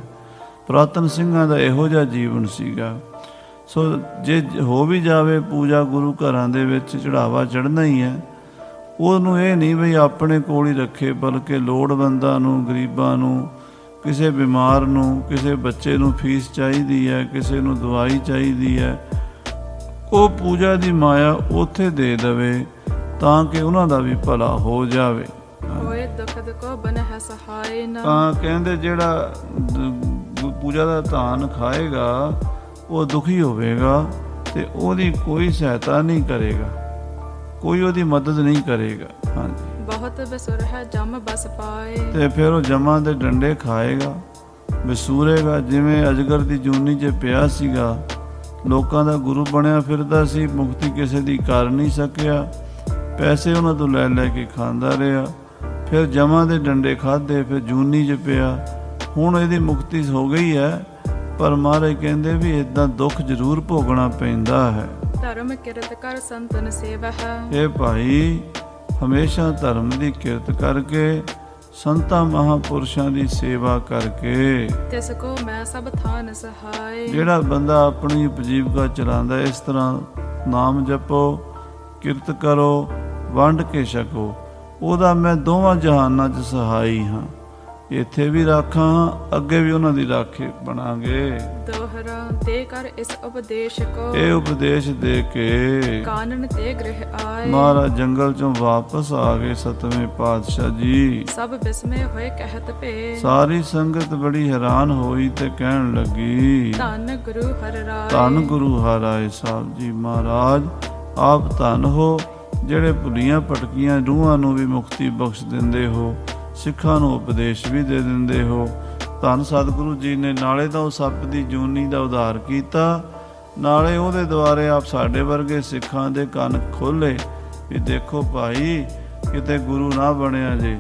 ਪੁਰਾਤਨ ਸਿੰਘਾਂ ਦਾ ਇਹੋ ਜਿਹਾ ਜੀਵਨ ਸੀਗਾ। ਸੋ ਜੇ ਹੋ ਵੀ ਜਾਵੇ ਪੂਜਾ ਗੁਰੂ ਘਰਾਂ ਦੇ ਵਿੱਚ, ਚੜਾਵਾ ਚੜ੍ਹਨਾ ਹੀ ਹੈ, ਉਹਨੂੰ ਇਹ ਨਹੀਂ ਬਈ ਆਪਣੇ ਕੋਲ ਹੀ ਰੱਖੇ, ਬਲਕਿ ਲੋੜਵੰਦਾਂ ਨੂੰ, ਗਰੀਬਾਂ ਨੂੰ, ਕਿਸੇ ਬਿਮਾਰ ਨੂੰ, ਕਿਸੇ ਬੱਚੇ ਨੂੰ ਫੀਸ ਚਾਹੀਦੀ ਹੈ, ਕਿਸੇ ਨੂੰ ਦਵਾਈ ਚਾਹੀਦੀ ਹੈ, ਉਹ ਪੂਜਾ ਦੀ ਮਾਇਆ ਉੱਥੇ ਦੇ ਦੇਵੇ ਤਾਂ ਕਿ ਉਹਨਾਂ ਦਾ ਵੀ ਭਲਾ ਹੋ ਜਾਵੇ। ਹੋਏ ਦੁਖਦ ਕੋ ਬਨ ਹੈ ਸਹਾਇ ਨਾ। ਤਾਂ ਕਹਿੰਦੇ ਜਿਹੜਾ ਪੂਜਾ ਦਾ ਧਾਨ ਖਾਏਗਾ ਉਹ ਦੁਖੀ ਹੋਵੇਗਾ ਤੇ ਉਹਦੀ ਕੋਈ ਸਹਾਇਤਾ ਨਹੀਂ ਕਰੇਗਾ, ਕੋਈ ਉਹਦੀ ਮਦਦ ਨਹੀਂ ਕਰੇਗਾ। ਹਾਂਜੀ, ਬਹੁਤ ਬਸੁਰ ਹੈ ਜਮ ਬਸ ਪਾਏ। ਤੇ ਫਿਰ ਉਹ ਜਮਾਂ ਦੇ ਡੰਡੇ ਖਾਏਗਾ, ਵਿਸੂਰੇਗਾ। ਜਿਵੇਂ ਅਜਗਰ ਦੀ ਜੂਨੀ 'ਚ ਪਿਆ ਸੀਗਾ, ਲੋਕਾਂ ਦਾ ਗੁਰੂ ਬਣਿਆ ਫਿਰਦਾ ਸੀ, ਮੁਕਤੀ ਕਿਸੇ ਦੀ ਕਰ ਨਹੀਂ ਸਕਿਆ, ਪੈਸੇ ਉਹਨਾਂ ਤੋਂ ਲੈ ਲੈ ਕੇ ਖਾਂਦਾ ਰਿਹਾ, ਫਿਰ ਜਮਾਂ ਦੇ ਡੰਡੇ ਖਾਧੇ, ਫਿਰ ਜੂਨੀ 'ਚ ਪਿਆ। ਹੁਣ ਇਹਦੀ ਮੁਕਤੀ ਹੋ ਗਈ ਹੈ, ਪਰ ਮਹਾਰਾਜ ਕਹਿੰਦੇ ਵੀ ਇਦਾਂ ਦੁੱਖ ਜ਼ਰੂਰ ਭੋਗਣਾ ਪੈਂਦਾ ਹੈ। ਧਰਮ ਕਿਰਤ ਕਰ ਸੰਤਨ ਸੇਵਾ ਹੈ। ਇਹ ਭਾਈ ਹਮੇਸ਼ਾ ਧਰਮ ਦੀ ਕਿਰਤ ਕਰਕੇ, ਸੰਤਾਂ ਮਹਾਂਪੁਰਸ਼ਾਂ ਦੀ ਸੇਵਾ ਕਰਕੇ, ਤਿਸ ਕੋ ਮੈਂ ਸਭ ਥਾਨ ਸਹਾਇ। ਜਿਹੜਾ ਬੰਦਾ ਆਪਣੀ ਉਪਜੀਵਕਾ ਚਲਾਉਂਦਾ, ਇਸ ਤਰ੍ਹਾਂ ਨਾਮ ਜਪੋ, ਕਿਰਤ ਕਰੋ, ਵੰਡ ਕੇ ਛਕੋ, ਉਹਦਾ ਮੈਂ ਦੋਵਾਂ ਜਹਾਨਾਂ 'ਚ ਸਹਾਈ ਹਾਂ। ਇੱਥੇ ਵੀ ਰਾਖਾਂ, ਅੱਗੇ ਵੀ ਉਹਨਾਂ ਦੀ ਰਾਖੇ ਬਣਾਂਗੇ। ਦੋਹਰਾ ਦੇ ਕਰ ਇਸ ਉਪਦੇਸ਼ ਕੋ। ਇਹ ਉਪਦੇਸ਼ ਦੇ ਕੇ ਕਾਨਨ ਤੇ ਗ੍ਰਹਿ ਆਏ। ਮਹਾਰਾਜ ਜੰਗਲ 'ਚੋਂ ਵਾਪਸ ਆ ਗਏ ਸਤਵੇਂ ਪਾਤਸ਼ਾਹ ਜੀ। ਸਭ ਬਿਸਮੇ ਹੋਏ ਕਹਿਤ ਭੇ। ਸਾਰੀ ਸੰਗਤ ਬੜੀ ਹੈਰਾਨ ਹੋਈ ਤੇ ਕਹਿਣ ਲੱਗੀ, ਧੰਨ ਗੁਰੂ ਹਰਿ ਰਾਏ। ਧੰਨ ਗੁਰੂ ਹਰਿ ਸਾਹਿਬ ਜੀ। ਮਹਾਰਾਜ ਆਪ ਧੰਨ ਹੋ, ਜਿਹੜੇ ਭੁੱਲੀਆਂ ਭਟਕੀਆਂ ਰੂਹਾਂ ਨੂੰ ਵੀ ਮੁਕਤੀ ਬਖਸ਼ ਦਿੰਦੇ ਹੋ, ਸਿੱਖਾਂ ਨੂੰ ਉਪਦੇਸ਼ ਵੀ ਦੇ ਦਿੰਦੇ ਹੋ। ਧੰਨ ਸਤਿਗੁਰੂ ਜੀ ਨੇ ਨਾਲੇ ਤਾਂ ਉਹ ਸੱਪ ਦੀ ਜੂਨੀ ਦਾ ਉਧਾਰ ਕੀਤਾ, ਨਾਲੇ ਉਹਦੇ ਦੁਆਰੇ ਆਪ ਸਾਡੇ ਵਰਗੇ ਸਿੱਖਾਂ ਦੇ ਕੰਨ ਖੋਲ੍ਹੇ ਵੀ ਦੇਖੋ ਭਾਈ, ਕਿਤੇ ਗੁਰੂ ਨਾ ਬਣਿਆ ਜੇ,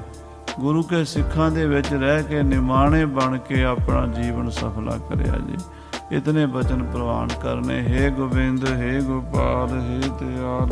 ਗੁਰੂ ਕੇ ਸਿੱਖਾਂ ਦੇ ਵਿੱਚ ਰਹਿ ਕੇ ਨਿਮਾਣੇ ਬਣ ਕੇ ਆਪਣਾ ਜੀਵਨ ਸਫਲਾ ਕਰਿਆ ਜੇ। ਇਤਨੇ ਬਚਨ ਪ੍ਰਵਾਨ ਕਰਨੇ। ਹੇ ਗੋਬਿੰਦ, ਹੇ ਗੋਪਾਲ, ਹੇ ਦਿਆਲ।